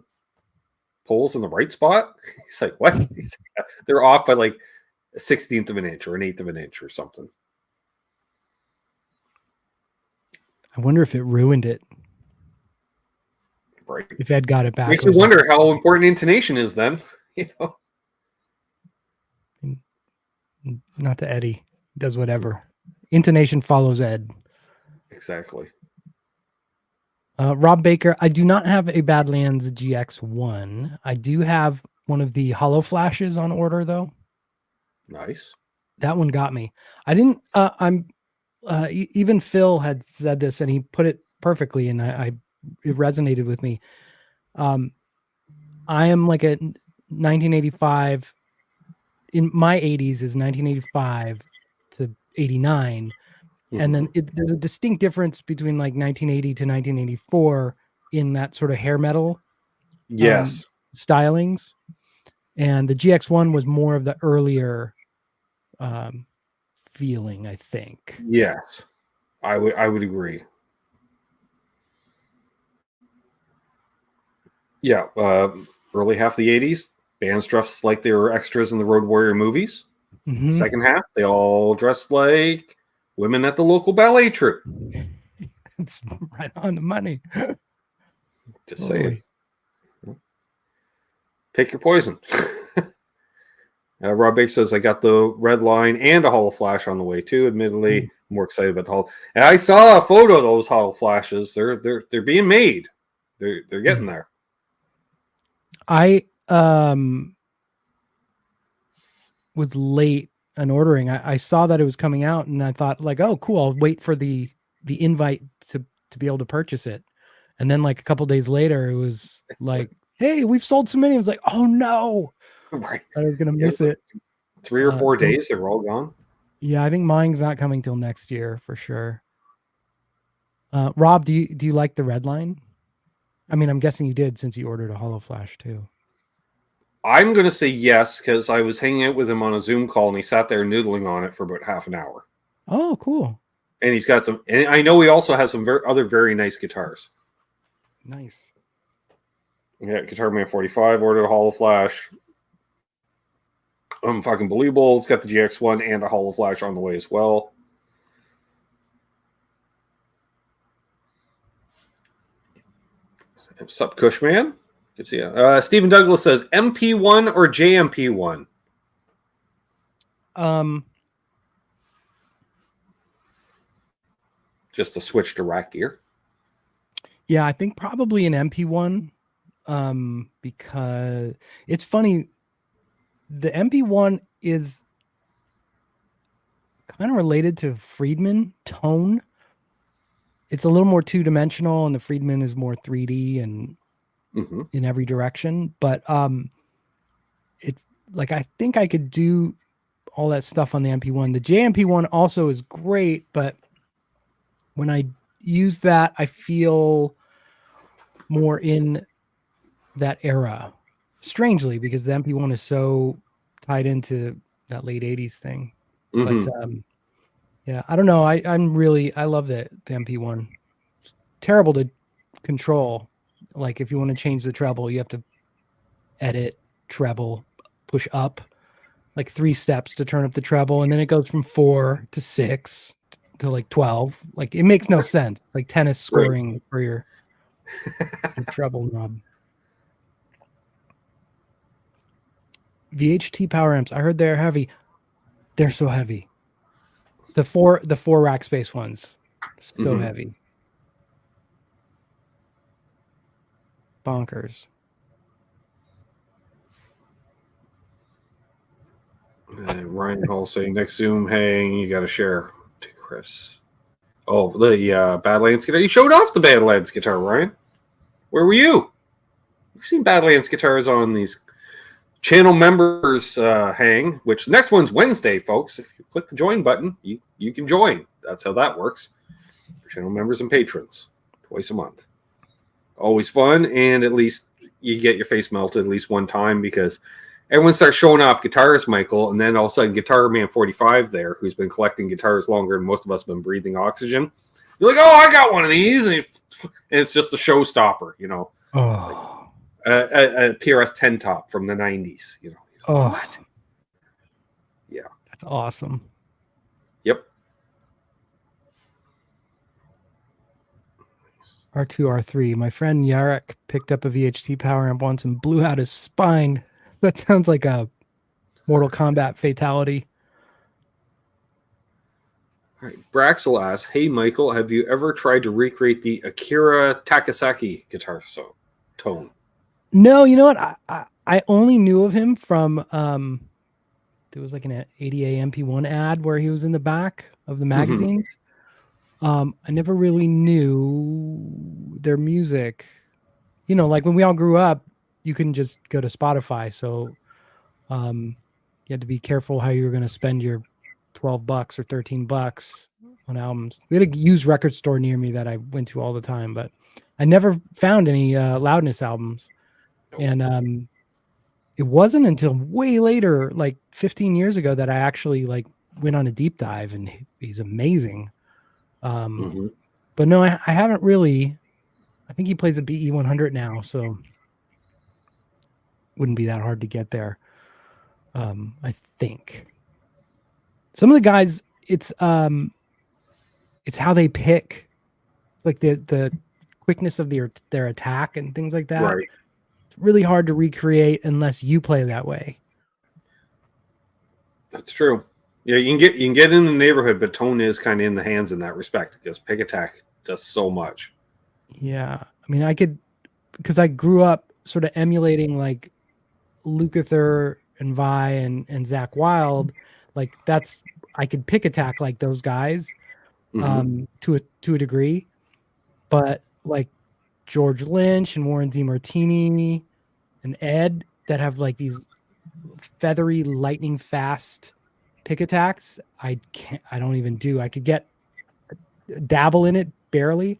poles in the right spot? He's like, what? He's like, they're off by like a 16th of an inch or an 1/8 of an inch or something. I wonder if it ruined it. Right. If Ed got it back. Makes you wonder how important intonation is then. You know. Not to Eddie. He does whatever. Intonation follows Ed. Exactly. Rob Baker, I do not have a Badlands GX1. I do have one of the hollow flashes on order though. Nice. That one got me. I didn't. Even Phil had said this, and he put it perfectly, and it resonated with me. I am like a 1985. In my 80s is 1985 to 89. And then there's a distinct difference between like 1980 to 1984 in that sort of hair metal stylings. And the GX1 was more of the earlier feeling, I think. Yes, I would agree. Yeah, early half of the 80s, bands dressed like they were extras in the Road Warrior movies. Mm-hmm. Second half, they all dressed like women at the local ballet troupe. It's right on the money. Just saying. Pick your poison. Rob Baker says, I got the red line and a hollow flash on the way too. Admittedly, I'm more excited about the hollow. And I saw a photo of those hollow flashes. They're being made. They're getting there. I was late on ordering. I saw that it was coming out, and I thought like, oh, cool. I'll wait for the invite to be able to purchase it. And then like a couple days later, it was like, hey, we've sold so many. I was like, oh no, right. I was gonna miss it. 3 or 4 days, they were all gone. Yeah, I think mine's not coming till next year for sure. Rob, do you like the red line? I mean, I'm guessing you did since you ordered a hollow flash too. I'm going to say yes, because I was hanging out with him on a Zoom call and he sat there noodling on it for about half an hour. Oh, cool. And he's got some, and I know he also has some other very nice guitars. Nice. Yeah, Guitar Man 45, ordered a hollow flash. Fucking believable. It's got the GX1 and a hollow flash on the way as well. Sup, Cushman? Good to see you. Stephen Douglas says MP1 or JMP1? Just a switch to rack gear. Yeah, I think probably an MP1. Because it's funny, the MP1 is kind of related to Friedman tone. It's a little more two-dimensional, and the Friedman is more 3D and in every direction. But it's like I think I could do all that stuff on the MP1. The JMP1 also is great, but when I use that, I feel more in that era, strangely, because the MP1 is so tied into that late 80s thing. But yeah, I don't know. I love the MP1. It's terrible to control. Like if you want to change the treble, you have to edit treble, push up like 3 steps to turn up the treble, and then it goes from 4 to 6 to like 12. Like it makes no sense. It's like tennis scoring for your treble knob. VHT power amps. I heard they're heavy. They're so heavy. The four rack space ones, so heavy. Bonkers. Ryan Hall saying next Zoom hang, you got to share to Chris. Oh, the Badlands guitar. You showed off the Badlands guitar, Ryan. Where were you? You've seen Badlands guitars on these channel members hang, which the next one's Wednesday, folks. If you click the join button, you can join. That's how that works. For channel members and patrons, twice a month. Always fun, and at least you get your face melted at least one time because everyone starts showing off guitars, Michael, and then all of a sudden Guitar Man 45 there, who's been collecting guitars longer than most of us have been breathing oxygen. You're like, oh, I got one of these, and it's just a showstopper, you know. Oh. A PRS 10 top from the 90s, you know. Oh, what? Yeah. That's awesome. Yep. R2, R3. My friend Yarek picked up a VHT power amp once and blew out his spine. That sounds like a Mortal Kombat fatality. All right. Braxel asks, "Hey Michael, have you ever tried to recreate the Akira Takasaki guitar tone?" No, you know what? I only knew of him from there was like an 80A MP1 ad where he was in the back of the magazines. I never really knew their music. You know, like when we all grew up, you couldn't just go to Spotify. So you had to be careful how you were going to spend your $12 or $13 on albums. We had a used record store near me that I went to all the time, but I never found any Loudness albums. And it wasn't until way later, like 15 years ago, that I actually like went on a deep dive, and he's amazing. But no, I haven't really. I think he plays a BE 100 now, so wouldn't be that hard to get there. I think some of the guys, it's how they pick. It's like the quickness of their attack and things like that. Right. It's really hard to recreate unless you play that way. That's true. Yeah, you can get in the neighborhood, but tone is kind of in the hands in that respect because pick attack does so much. Yeah, I mean, I could, because I grew up sort of emulating like Lukather and Vi and Zakk Wylde. Like I could pick attack like those guys to a degree, but like George Lynch and Warren DeMartini and Ed that have like these feathery, lightning fast pick attacks, I don't even do. I could dabble in it barely,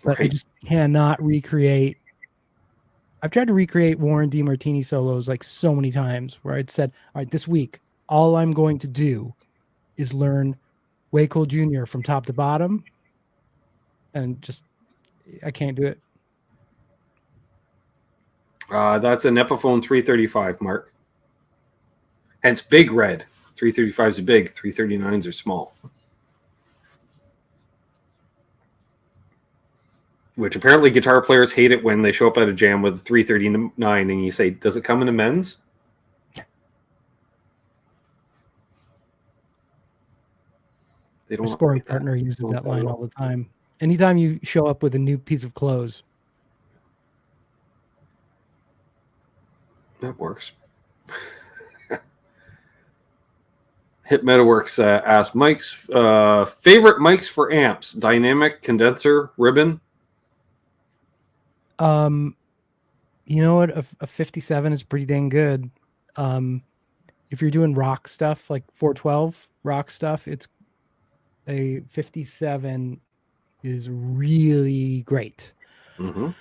but I just cannot recreate. I've tried to recreate Warren DeMartini solos like so many times where I'd said, all right, this week, all I'm going to do is learn Way Cool Jr. from top to bottom. And just, I can't do it. That's an Epiphone 335, Mark. Hence big red. 335s are big, 339s are small. Which apparently guitar players hate it when they show up at a jam with a 339 and you say, does it come in a men's? They don't. My scoring partner uses that line all the time. Anytime you show up with a new piece of clothes. That works. Hit Metaworks asked Mike's favorite mics for amps: dynamic, condenser, ribbon. You know what? A 57 is pretty dang good. If you're doing rock stuff like 412 rock stuff, it's a 57 is really great. Where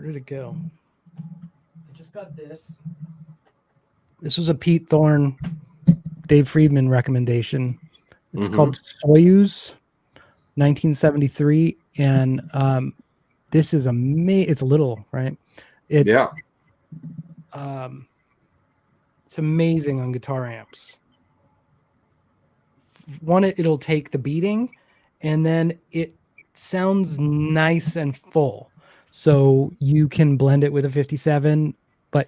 did it go? I just got this. This was a Pete Thorne, Dave Friedman recommendation. It's called Soyuz, 1973, and this is it's little, right? It's amazing on guitar amps. One, it'll take the beating, and then it sounds nice and full. So you can blend it with a 57, but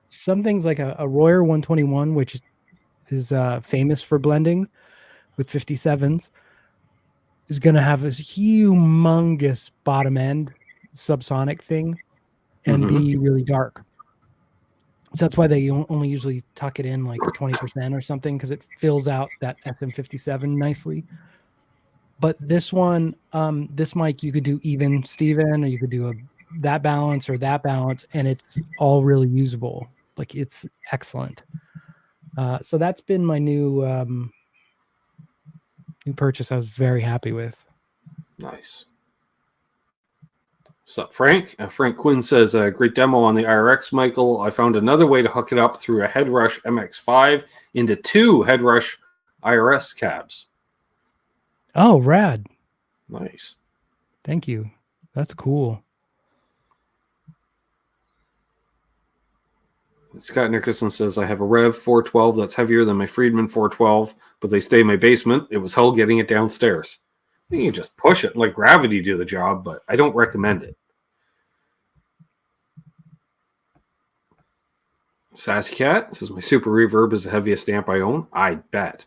some things like a Royer 121, which is famous for blending with 57s, is going to have this humongous bottom end subsonic thing and be really dark. So that's why they only usually tuck it in like 20% or something, because it fills out that SM57 nicely. But this one, this mic, you could do even Steven, or you could do that balance or that balance, and it's all really usable. Like, it's excellent. So that's been my new purchase. I was very happy with. Nice. What's up, Frank? Frank Quinn says, great demo on the IRX, Michael. I found another way to hook it up through a Headrush MX5 into two Headrush IRS cabs. Oh, rad. Nice. Thank you. That's cool. Scott Nickerson says, I have a Rev 412 that's heavier than my Friedman 412, but they stay in my basement. It was hell getting it downstairs. You can just push it, let gravity do the job, but I don't recommend it. Sassy Cat says my Super Reverb is the heaviest amp I own. I bet.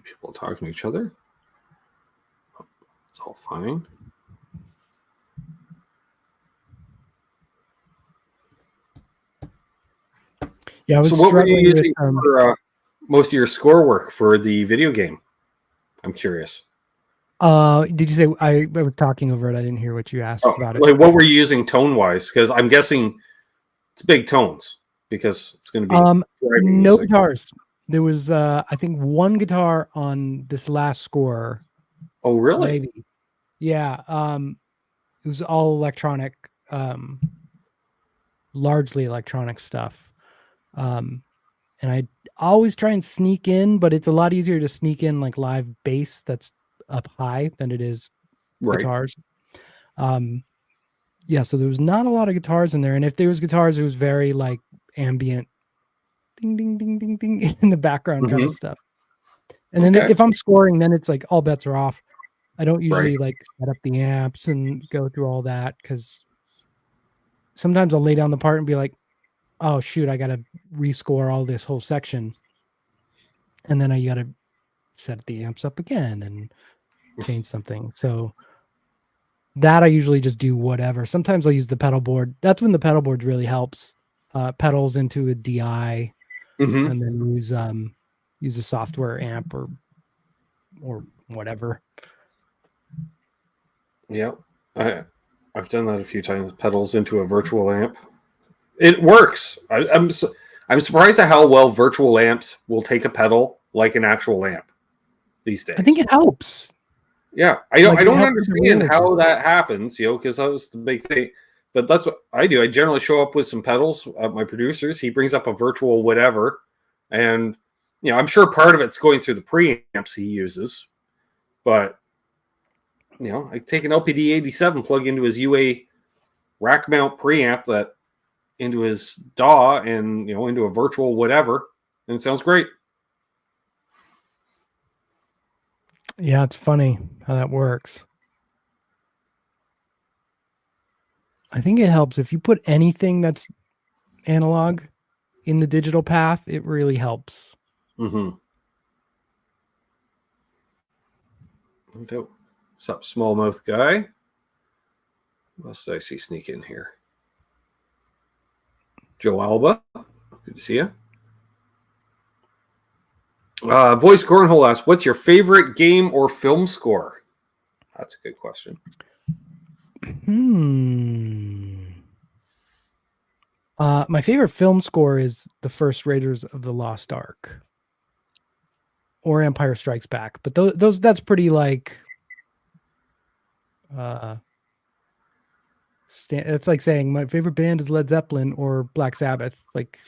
People talking to each other. It's all fine. Yeah, I was so what were you struggling using with for most of your score work for the video game? I'm curious. did you say I was talking over it? I didn't hear what you asked about it. Like what were you using tone wise? Because I'm guessing it's big tones because it's going to be driving no music. guitars. There was I think one guitar on this last score. Oh really? Maybe. Yeah. It was all electronic, largely electronic stuff. And I always try and sneak in, but it's a lot easier to sneak in like live bass that's up high than it is guitars. Yeah, so there was not a lot of guitars in there, and if there was guitars, it was very like ambient, ding ding ding ding ding in the background kind of stuff. And then if I'm scoring, then it's like all bets are off. I don't usually like set up the amps and go through all that because sometimes I'll lay down the part and be like, oh shoot, I gotta rescore all this whole section, and then I gotta set the amps up again and change something. So that I usually just do whatever. Sometimes I'll use the pedal board. That's when the pedal board really helps. Pedals into a DI, and then use a software amp or whatever. Yeah, I've done that a few times. Pedals into a virtual amp. It works. I'm surprised at how well virtual amps will take a pedal like an actual amp these days. I think it helps. Yeah, I don't understand how that happens, because that was the big thing. But that's what I do. I generally show up with some pedals at my producer's. He brings up a virtual whatever, and I'm sure part of it's going through the preamps he uses. But I take an LPD 87, plug into his UA rack mount preamp that into his DAW and into a virtual whatever, and it sounds great. Yeah, it's funny how that works. I think it helps if you put anything that's analog in the digital path. It really helps. No doubt. What's up, smallmouth guy? What else did I see sneak in here? Joe Alba, good to see you. Voice Cornhole asks, what's your favorite game or film score? That's a good question. My favorite film score is the first Raiders of the Lost Ark or Empire Strikes Back, but that's pretty like it's like saying my favorite band is Led Zeppelin or Black Sabbath. Like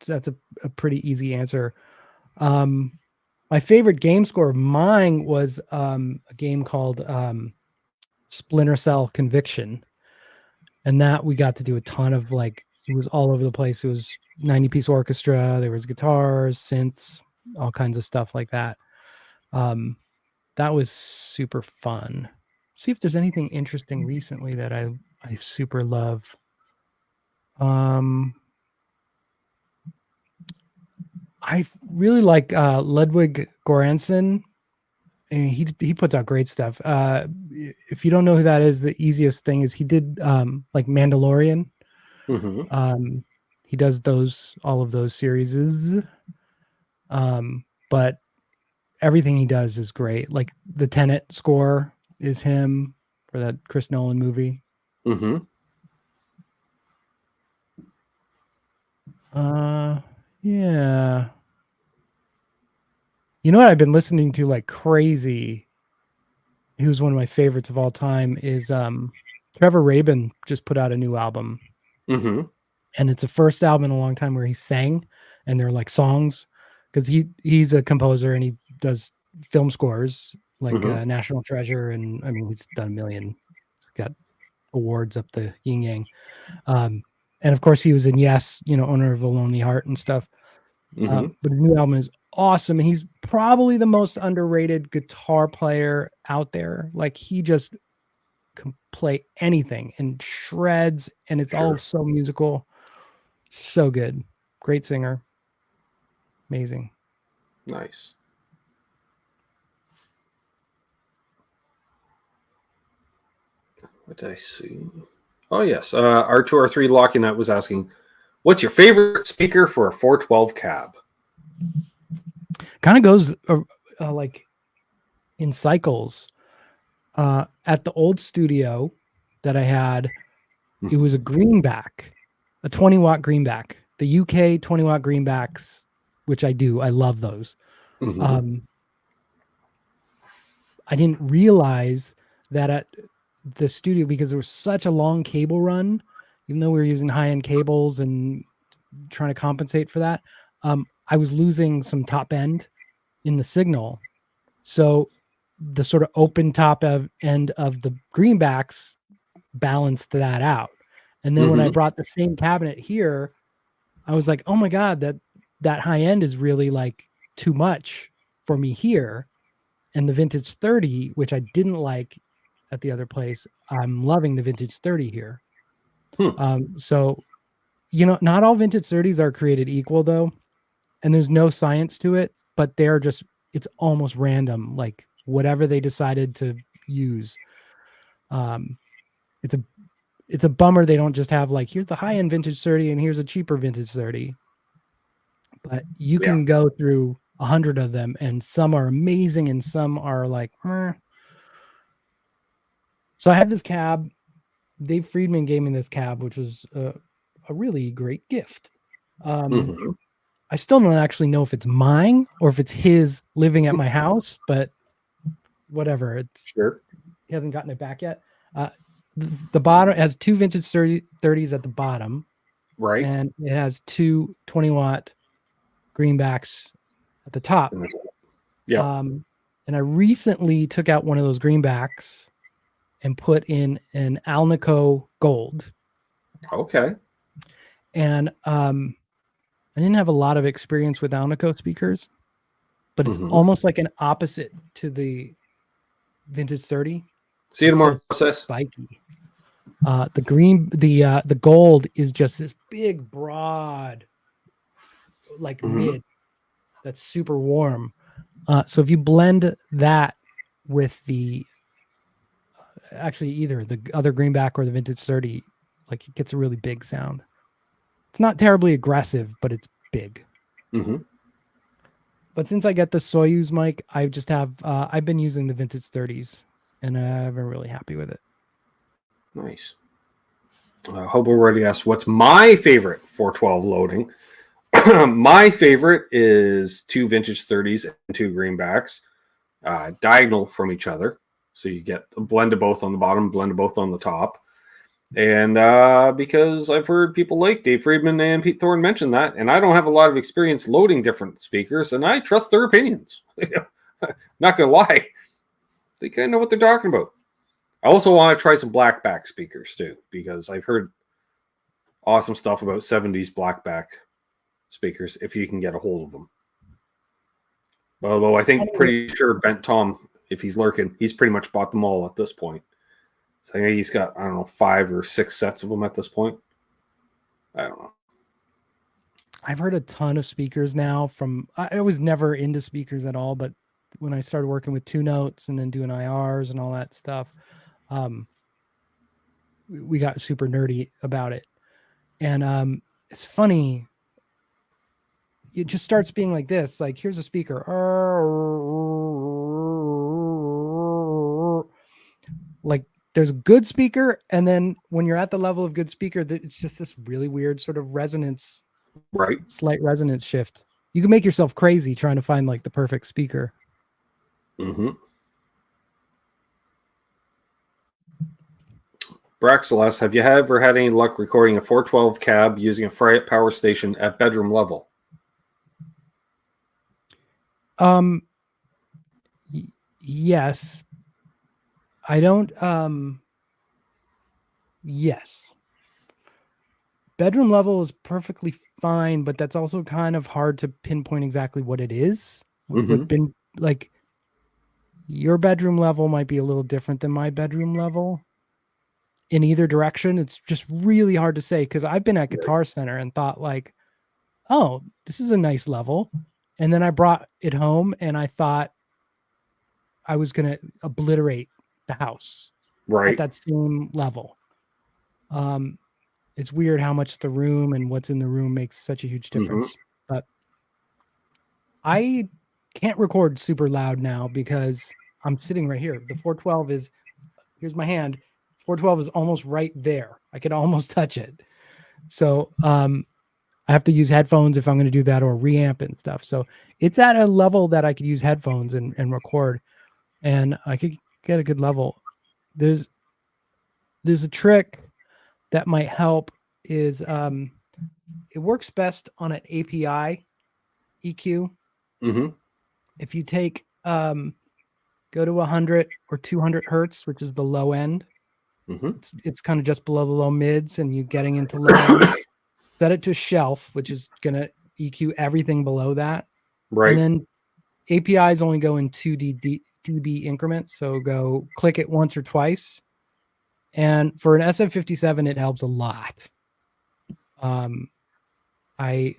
that's a pretty easy answer. My favorite game score of mine was a game called Splinter Cell Conviction. And that we got to do a ton of it was all over the place. It was 90-piece orchestra. There was guitars, synths, all kinds of stuff like that. That was super fun. See if there's anything interesting recently that I super love. I really like Ludwig Göransson. And he puts out great stuff. If you don't know who that is, the easiest thing is he did like Mandalorian. He does all of those series. But everything he does is great. Like the Tenet score is him for that Chris Nolan movie. Yeah. You know what I've been listening to like crazy? Who's one of my favorites of all time is Trevor Rabin just put out a new album. And it's the first album in a long time where he sang and they're like songs because he's a composer and he does film scores like National Treasure. And I mean, he's done a million. He's got awards up the yin yang. And of course he was in Yes, Owner of a Lonely Heart and stuff. Mm-hmm. But his new album is awesome. And he's probably the most underrated guitar player out there. Like he just can play anything and shreds, and it's all so musical. So good. Great singer. Amazing. Nice. What did I see? Oh, yes. R2R3 Locking Nut was asking, what's your favorite speaker for a 412 cab? Kind of goes like in cycles. At the old studio that I had, it was a greenback, a 20-watt greenback. The UK 20-watt greenbacks, which I do. I love those. Mm-hmm. I didn't realize that at the studio, because there was such a long cable run, even though we were using high-end cables and trying to compensate for that, I was losing some top end in the signal. So the sort of open top end of the greenbacks balanced that out. And then when I brought the same cabinet here, I was like, oh my God, that high end is really like too much for me here. And the vintage 30, which I didn't like at the other place, I'm loving the vintage 30 here. So, not all vintage 30s are created equal though. And there's no science to it, but they're just, it's almost random. Like whatever they decided to use. It's a bummer they don't just have like, here's the high end vintage 30 and here's a cheaper vintage 30. But you can go through 100 of them, and some are amazing and some are like, So I have this cab. Dave Friedman gave me this cab, which was a really great gift. I still don't actually know if it's mine or if it's his living at my house, but whatever. He hasn't gotten it back yet. The bottom has two vintage 30s at the bottom. Right. And it has two 20-watt greenbacks at the top. Yeah. And I recently took out one of those greenbacks and put in an Alnico Gold. Okay. And I didn't have a lot of experience with Alnico speakers, but it's almost like an opposite to the vintage 30. See you tomorrow, process. Spiky. The gold is just this big, broad, like mid that's super warm. So if you blend that with the actually either the other greenback or the vintage 30, like it gets a really big sound. It's not terribly aggressive, but it's big. But since I get the Soyuz mic, I just have I've been using the vintage 30s, and I've been really happy with it. Nice. Hobo already asked, what's my favorite 412 loading? My favorite is two vintage 30s and two greenbacks, diagonal from each other. So you get a blend of both on the bottom, blend of both on the top. And because I've heard people like Dave Friedman and Pete Thorne mention that, and I don't have a lot of experience loading different speakers, and I trust their opinions. Not going to lie. They kind of know what they're talking about. I also want to try some blackback speakers too, because I've heard awesome stuff about 70s blackback speakers if you can get a hold of them. Although I think pretty sure Bent Tom, if he's lurking, he's pretty much bought them all at this point. So I think he's got, 5 or 6 sets of them at this point. I don't know. I've heard a ton of speakers now I was never into speakers at all, but when I started working with 2-notes and then doing IRs and all that stuff, we got super nerdy about it. And it's funny. It just starts being like this, like here's a speaker. Like there's a good speaker, and then when you're at the level of good speaker, it's just this really weird sort of resonance, right? Slight resonance shift. You can make yourself crazy trying to find like the perfect speaker. Braxelas, have you ever had any luck recording a 412 cab using a Fryette power station at bedroom level? Yes. I don't Yes. Bedroom level is perfectly fine, but that's also kind of hard to pinpoint exactly what it is. What been like your bedroom level might be a little different than my bedroom level in either direction. It's just really hard to say because I've been at Guitar Center and thought like, oh, this is a nice level. And then I brought it home and I thought I was going to obliterate the house at that same level. It's weird how much the room and what's in the room makes such a huge difference. But I can't record super loud now because I'm sitting right here. The 412 is, here's my hand. 412 is almost right there. I can almost touch it. So I have to use headphones if I'm going to do that or reamp and stuff. So it's at a level that I could use headphones and record, and I could get a good level. There's a trick that might help is it works best on an API EQ. If you take go to 100 or 200 hertz, which is the low end, it's kind of just below the low mids, and you're getting into low end. Set it to shelf, which is gonna EQ everything below that. And then APIs only go in 2 dB increments, so go click it once or twice. And for an SM57, it helps a lot. I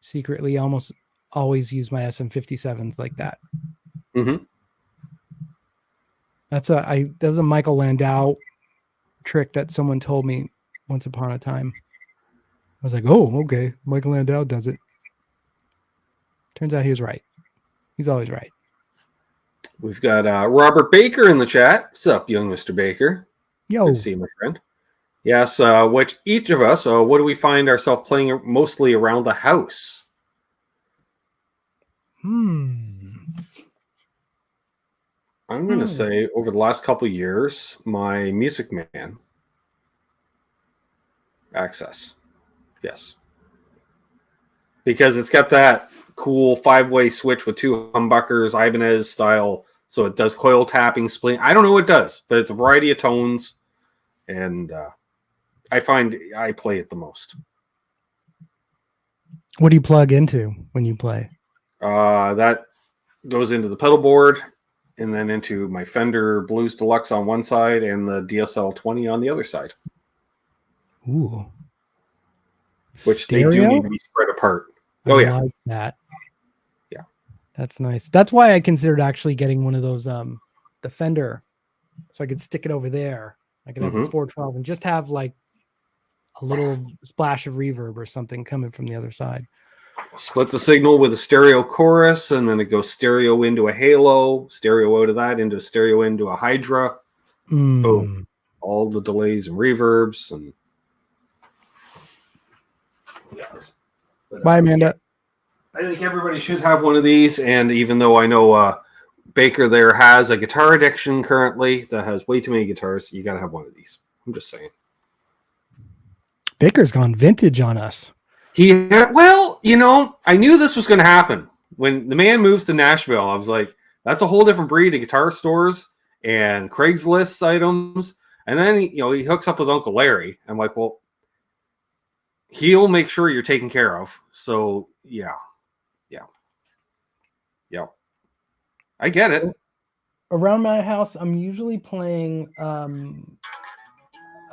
secretly almost always use my SM57s like that. That was a Michael Landau trick that someone told me once upon a time. I was like, oh, okay, Michael Landau does it. Turns out he was right. He's always right. We've got Robert Baker in the chat. What's up, young Mr. Baker? Yo. Good to see you, my friend. Yes, what each of us, what do we find ourselves playing mostly around the house? I'm going to say over the last couple of years, my Music Man Access. Yes. Because it's got that cool 5-way switch with 2 humbuckers, Ibanez style, so it does coil tapping, splitting. I don't know what it does, but it's a variety of tones, and I find I play it the most. What do you plug into when you play? That goes into the pedal board, and then into my Fender Blues Deluxe on one side and the DSL 20 on the other side. Ooh. Which Stereo? they do need to be spread apart. I like that. Yeah. That's nice. That's why I considered actually getting one of those, the Fender, so I could stick it over there. I could have the 412 and just have like a little splash of reverb or something coming from the other side. Split the signal with a stereo chorus, and then it goes stereo into a halo, stereo out of that into a stereo into a Hydra. Boom. All the delays and reverbs. And yes. But, bye, Amanda. I think everybody should have one of these, and even though I know Baker there has a guitar addiction currently that has way too many guitars, you got to have one of these. I'm just saying. Baker's gone vintage on us. Well, you know, I knew this was going to happen. When the man moves to Nashville, I was like, that's a whole different breed of guitar stores and Craigslist items. And then, he hooks up with Uncle Larry. I'm like, well, he'll make sure you're taken care of. So, yeah. I get it. Around my house, I'm usually playing my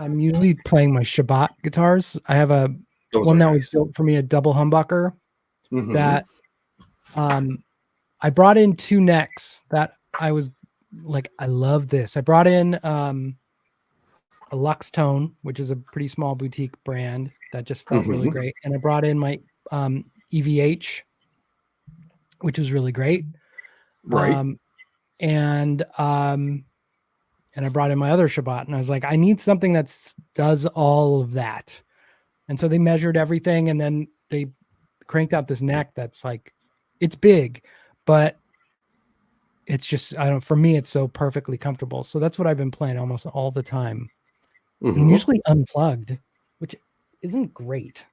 Shabbat guitars. I have one that was built for me, a double humbucker that I brought in 2 necks that I was like, I love this. I brought in a Lux Tone, which is a pretty small boutique brand that just felt really great. And I brought in my EVH, which was really great. Right. And I brought in my other Shabbat, and I was like, I need something that does all of that. And so they measured everything, and then they cranked out this neck that's like, it's big, but it's just, for me, it's so perfectly comfortable. So that's what I've been playing almost all the time. And usually unplugged, which isn't great.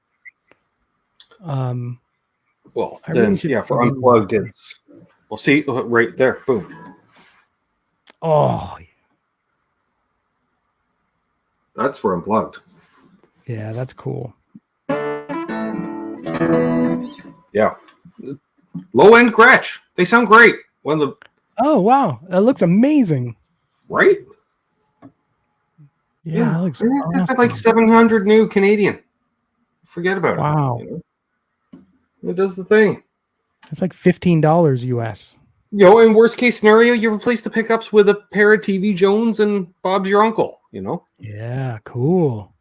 Well, then, for unplugged, it's, we'll see right there. Boom. Oh, That's for unplugged. Yeah, that's cool. Yeah. Low end Gretsch. They sound great. One of the Oh wow, that looks amazing. right? Yeah, that looks I think that's awesome. like 700 new Canadian. Forget about Wow. it. You know? It does the thing. It's like $15 US. You know, in worst case scenario, you replace the pickups with a pair of TV Jones and Bob's your uncle, you know? Yeah, cool.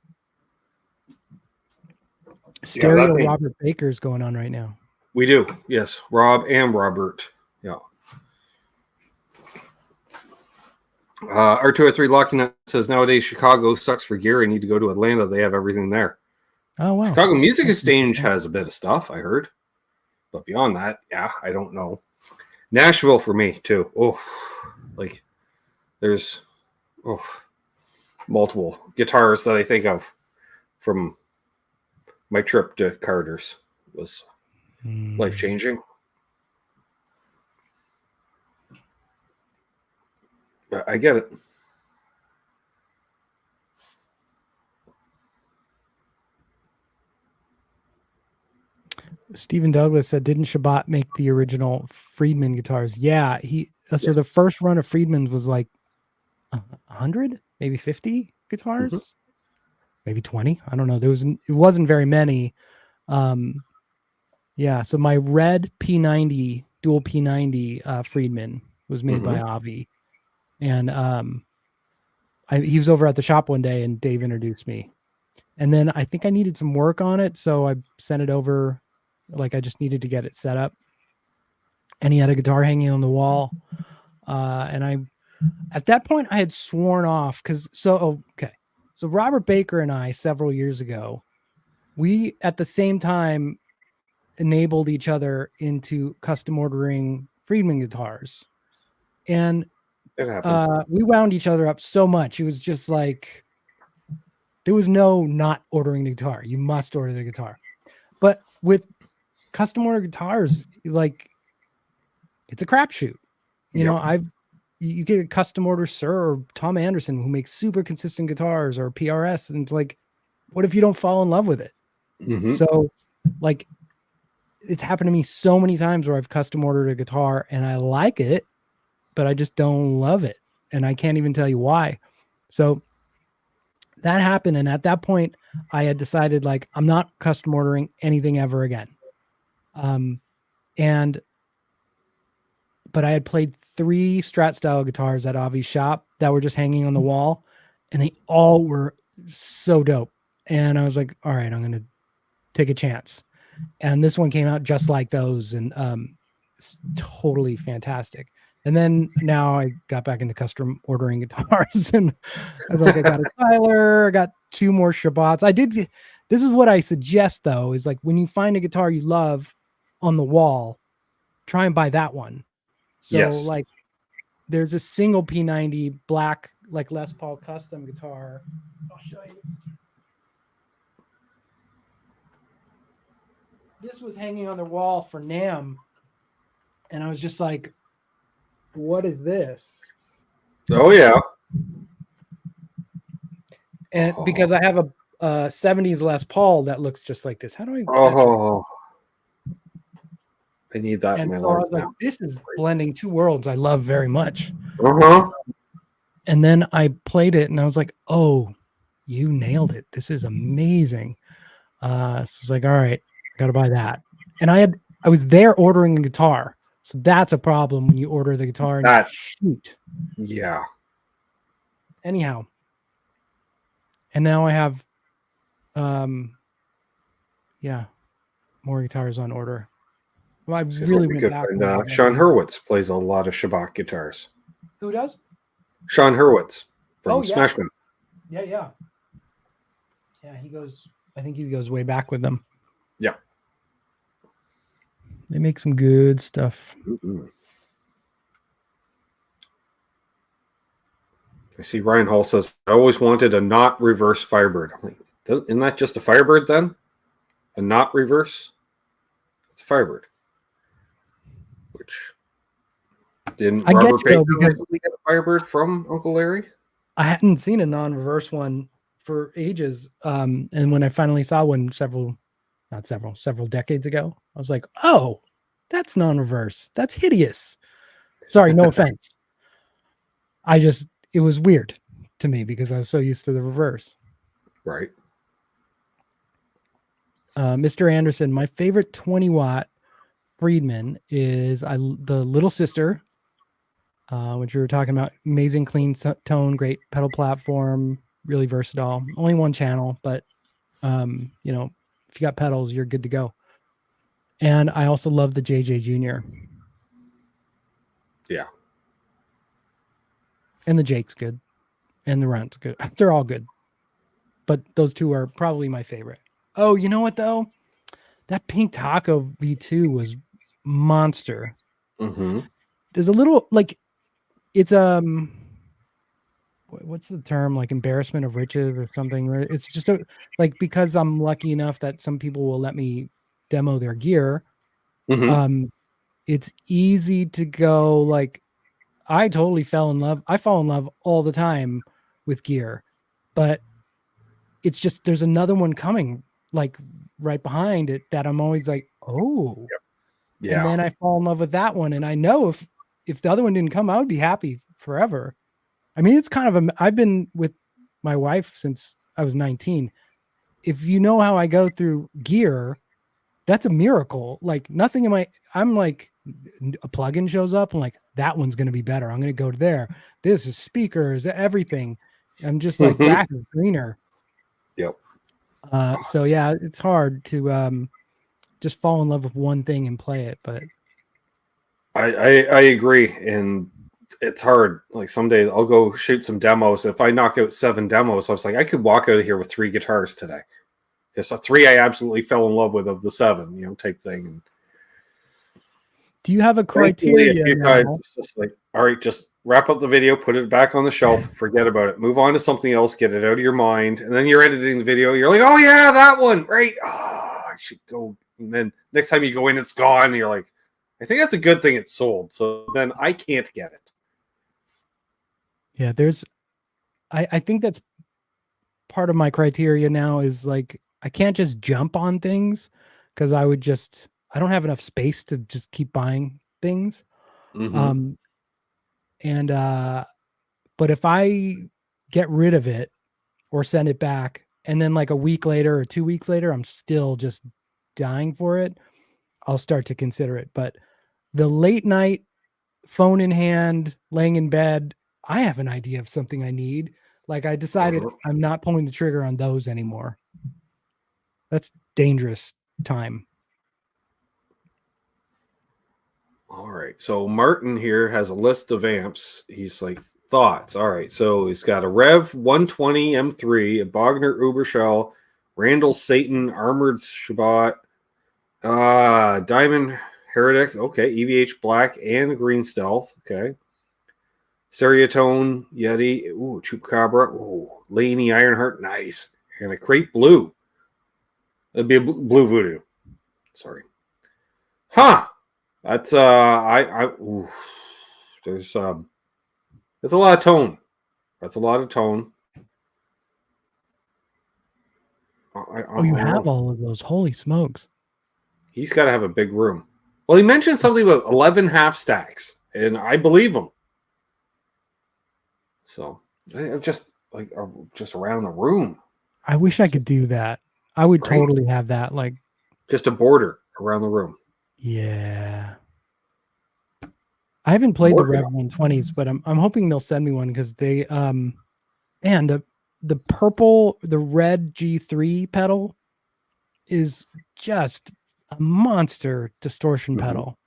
Stereo Robert Baker's going on right now. We do, yes. Rob and Robert. Yeah. R203 Locking says nowadays Chicago sucks for gear. I need to go to Atlanta. They have everything there. Oh wow. Chicago Music Exchange has a bit of stuff, I heard. But beyond that, yeah, I don't know. Nashville for me too. Oh, like there's multiple guitars that I think of from my trip to Carter's. It was life-changing. But I get it. Stephen Douglas said, "Didn't Shabbat make the original Friedman guitars?" Yeah, so the first run of Friedman's was like 100, maybe 50 guitars, maybe 20. I don't know. It wasn't very many. Yeah. So my red P90 dual P90 Friedman was made by Avi, and he was over at the shop one day, and Dave introduced me, and then I think I needed some work on it, so I sent it over. Like I just needed to get it set up, and he had a guitar hanging on the wall, and at that point I had sworn off so Robert Baker and I several years ago, we at the same time enabled each other into custom ordering Friedman guitars, and we wound each other up so much. It was just like there was no not ordering the guitar. You must order the guitar. But with custom order guitars, like it's a crapshoot. You know, you get a custom order Sir or Tom Anderson who makes super consistent guitars, or PRS, and it's like, what if you don't fall in love with it? So like it's happened to me so many times where I've custom ordered a guitar and I like it, but I just don't love it. And I can't even tell you why. So that happened. And at that point I had decided like, I'm not custom ordering anything ever again. But I had played 3 Strat style guitars at Avi's shop that were just hanging on the wall, and they all were so dope. And I was like, all right, I'm going to take a chance. And this one came out just like those, and it's totally fantastic. And then now I got back into custom ordering guitars, and I was like, I got a Tyler, I got 2 more Shabbats. This is what I suggest though, is like when you find a guitar you love on the wall, try and buy that one. So like there's a single P90 black, like Les Paul custom guitar. I'll show you. This was hanging on the wall for NAMM, and I was just like, what is this? Oh yeah. And because I have a 70s Les Paul that looks just like this. How do I I need that. And so I was like, this is blending 2 worlds I love very much. And then I played it and I was like, oh, you nailed it. This is amazing. So I was like, all right, I got to buy that. And I was there ordering a guitar. So that's a problem when you order the guitar and shoot. Yeah. Anyhow. And now I have, more guitars on order. Well, I really went back. Sean Hurwitz plays a lot of Shabbat guitars. Who does? Sean Hurwitz from Smash Mouth. Yeah. Yeah, I think he goes way back with them. Yeah. They make some good stuff. I see Ryan Hall says, I always wanted a not reverse Firebird. I'm like, isn't that just a Firebird then? A not reverse? It's a Firebird. Which didn't Robert Baker recently get a Firebird from Uncle Larry? I hadn't seen a non-reverse one for ages. And when I finally saw one several decades ago, I was like, oh, that's non-reverse. That's hideous. Sorry, no offense. It was weird to me because I was so used to the reverse. Right. Mr. Anderson, my favorite 20-watt Friedman is the Little Sister, which we were talking about. Amazing clean tone, great pedal platform, really versatile. Only one channel, but you know, if you got pedals, you're good to go. And I also love the JJ Jr. Yeah. And the Jake's good. And the Runt's good. They're all good. But those two are probably my favorite. Oh, you know what though? That Pink Taco V2 was monster. Mm-hmm. There's a little like it's what's the term, like embarrassment of riches or something, where it's just like, because I'm lucky enough that some people will let me demo their gear. Mm-hmm. It's easy to go like, I totally fell in love. I fall in love all the time with gear, but it's just, there's another one coming like right behind it that I'm always like, oh, Yeah. and then I fall in love with that one. And I know if the other one didn't come, I would be happy forever. I mean, it's kind of I've been with my wife since I was 19. If you know how I go through gear, that's a miracle. Like nothing I'm like, a plugin shows up. I'm like, that one's going to be better. I'm going to go to there. This is speakers, everything. I'm just like, grass is greener. Yep. So yeah, it's hard to just fall in love with one thing and play it. But I agree. And it's hard. Like some days I'll go shoot some demos. If I knock out 7 demos, I was like, I could walk out of here with 3 guitars today. There's 3 I absolutely fell in love with of the 7, you know, type thing. And do you have a criteria? It's just like, all right, just wrap up the video, put it back on the shelf, forget about it, move on to something else, get it out of your mind, and then you're editing the video. You're like, oh yeah, that one, right? Oh, I should go. And then next time you go in, it's gone. And you're like, I think that's a good thing it's sold. So then I can't get it. Yeah, I think that's part of my criteria now is like, I can't just jump on things because I don't have enough space to just keep buying things. Mm-hmm. But if I get rid of it or send it back, and then like a week later or 2 weeks later, I'm still just dying for it, I'll start to consider it. But the late night, phone in hand, laying in bed, I have an idea of something I need. Like I decided I'm not pulling the trigger on those anymore. That's dangerous time. All right. So Martin here has a list of amps. He's like, thoughts. All right. So he's got a Rev 120 M3, a Bogner Ubershell, Randall Satan Armored Shabbat, Diamond Heretic. Okay. EVH Black and Green Stealth. Okay. Seriatone Yeti. Ooh, Chupacabra. Ooh, Laney Ironheart. Nice. And a Crate Blue. It'd be a Blue Voodoo. Sorry. Huh. That's ooh, there's a lot of tone. That's a lot of tone. You have all of those. Holy smokes. He's got to have a big room. Well, he mentioned something about 11 half stacks, and I believe him. So just around the room. I wish I could do that. I would totally have that. Like just a border around the room. Yeah. I haven't played the Rev 120s, but I'm hoping they'll send me one because they and the red G3 pedal is just a monster distortion pedal.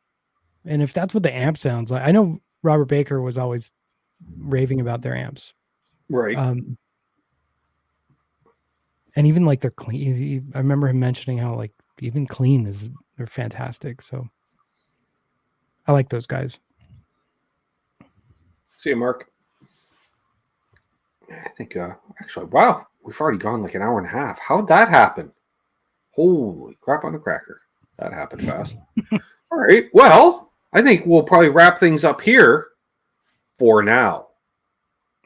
And if that's what the amp sounds like, I know Robert Baker was always raving about their amps. Right. And even like they're clean. I remember him mentioning how like even clean they're fantastic. So I like those guys. See you, Mark. I think actually, wow, we've already gone like an hour and a half. How'd that happen? Holy crap on a cracker. That happened fast. All right. Well, I think we'll probably wrap things up here for now.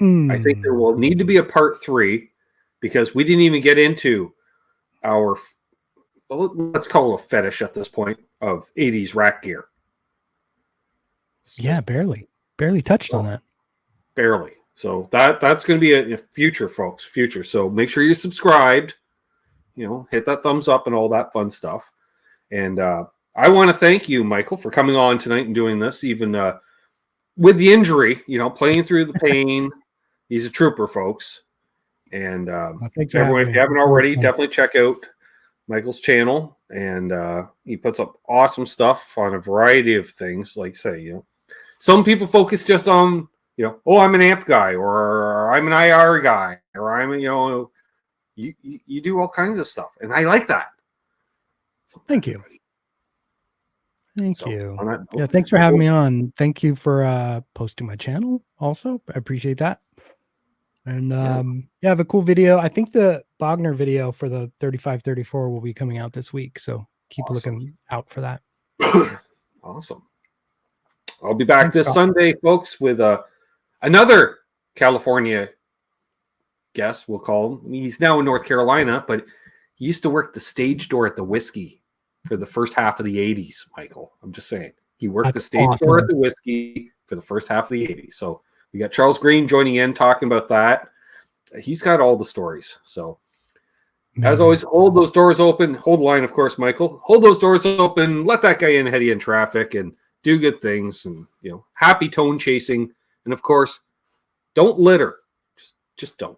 I think there will need to be a part 3 because we didn't even get into our, let's call it a fetish at this point, of 80s rack gear. Yeah, barely touched on that. Barely. So that's going to be a future, folks, future. So make sure you're subscribed, hit that thumbs up and all that fun stuff. And I want to thank you, Michael, for coming on tonight and doing this, even with the injury, playing through the pain. He's a trooper, folks. And everyone, if you haven't already, definitely check out Michael's channel. And he puts up awesome stuff on a variety of things. Like say, some people focus just on, I'm an amp guy, or I'm an IR guy, or I'm you do all kinds of stuff, and I like that. So, thank you. Thank you. Yeah, thanks for having me on. Thank you for posting my channel also. I appreciate that. And I have a cool video. I think the Bogner video for the 3534 will be coming out this week. So keep looking out for that. Awesome. I'll be back this Sunday, folks, with another California guest, we'll call him. He's now in North Carolina, but he used to work the stage door at the Whiskey for the first half of the 80s, Michael. I'm just saying. He worked the stage door at the Whiskey for the first half of the 80s. So we got Charles Green joining in, talking about that. He's got all the stories. So as always, hold those doors open. Hold the line, of course, Michael. Hold those doors open. Let that guy in ahead of you in traffic and do good things. And, happy tone chasing. And, of course, don't litter. Just don't.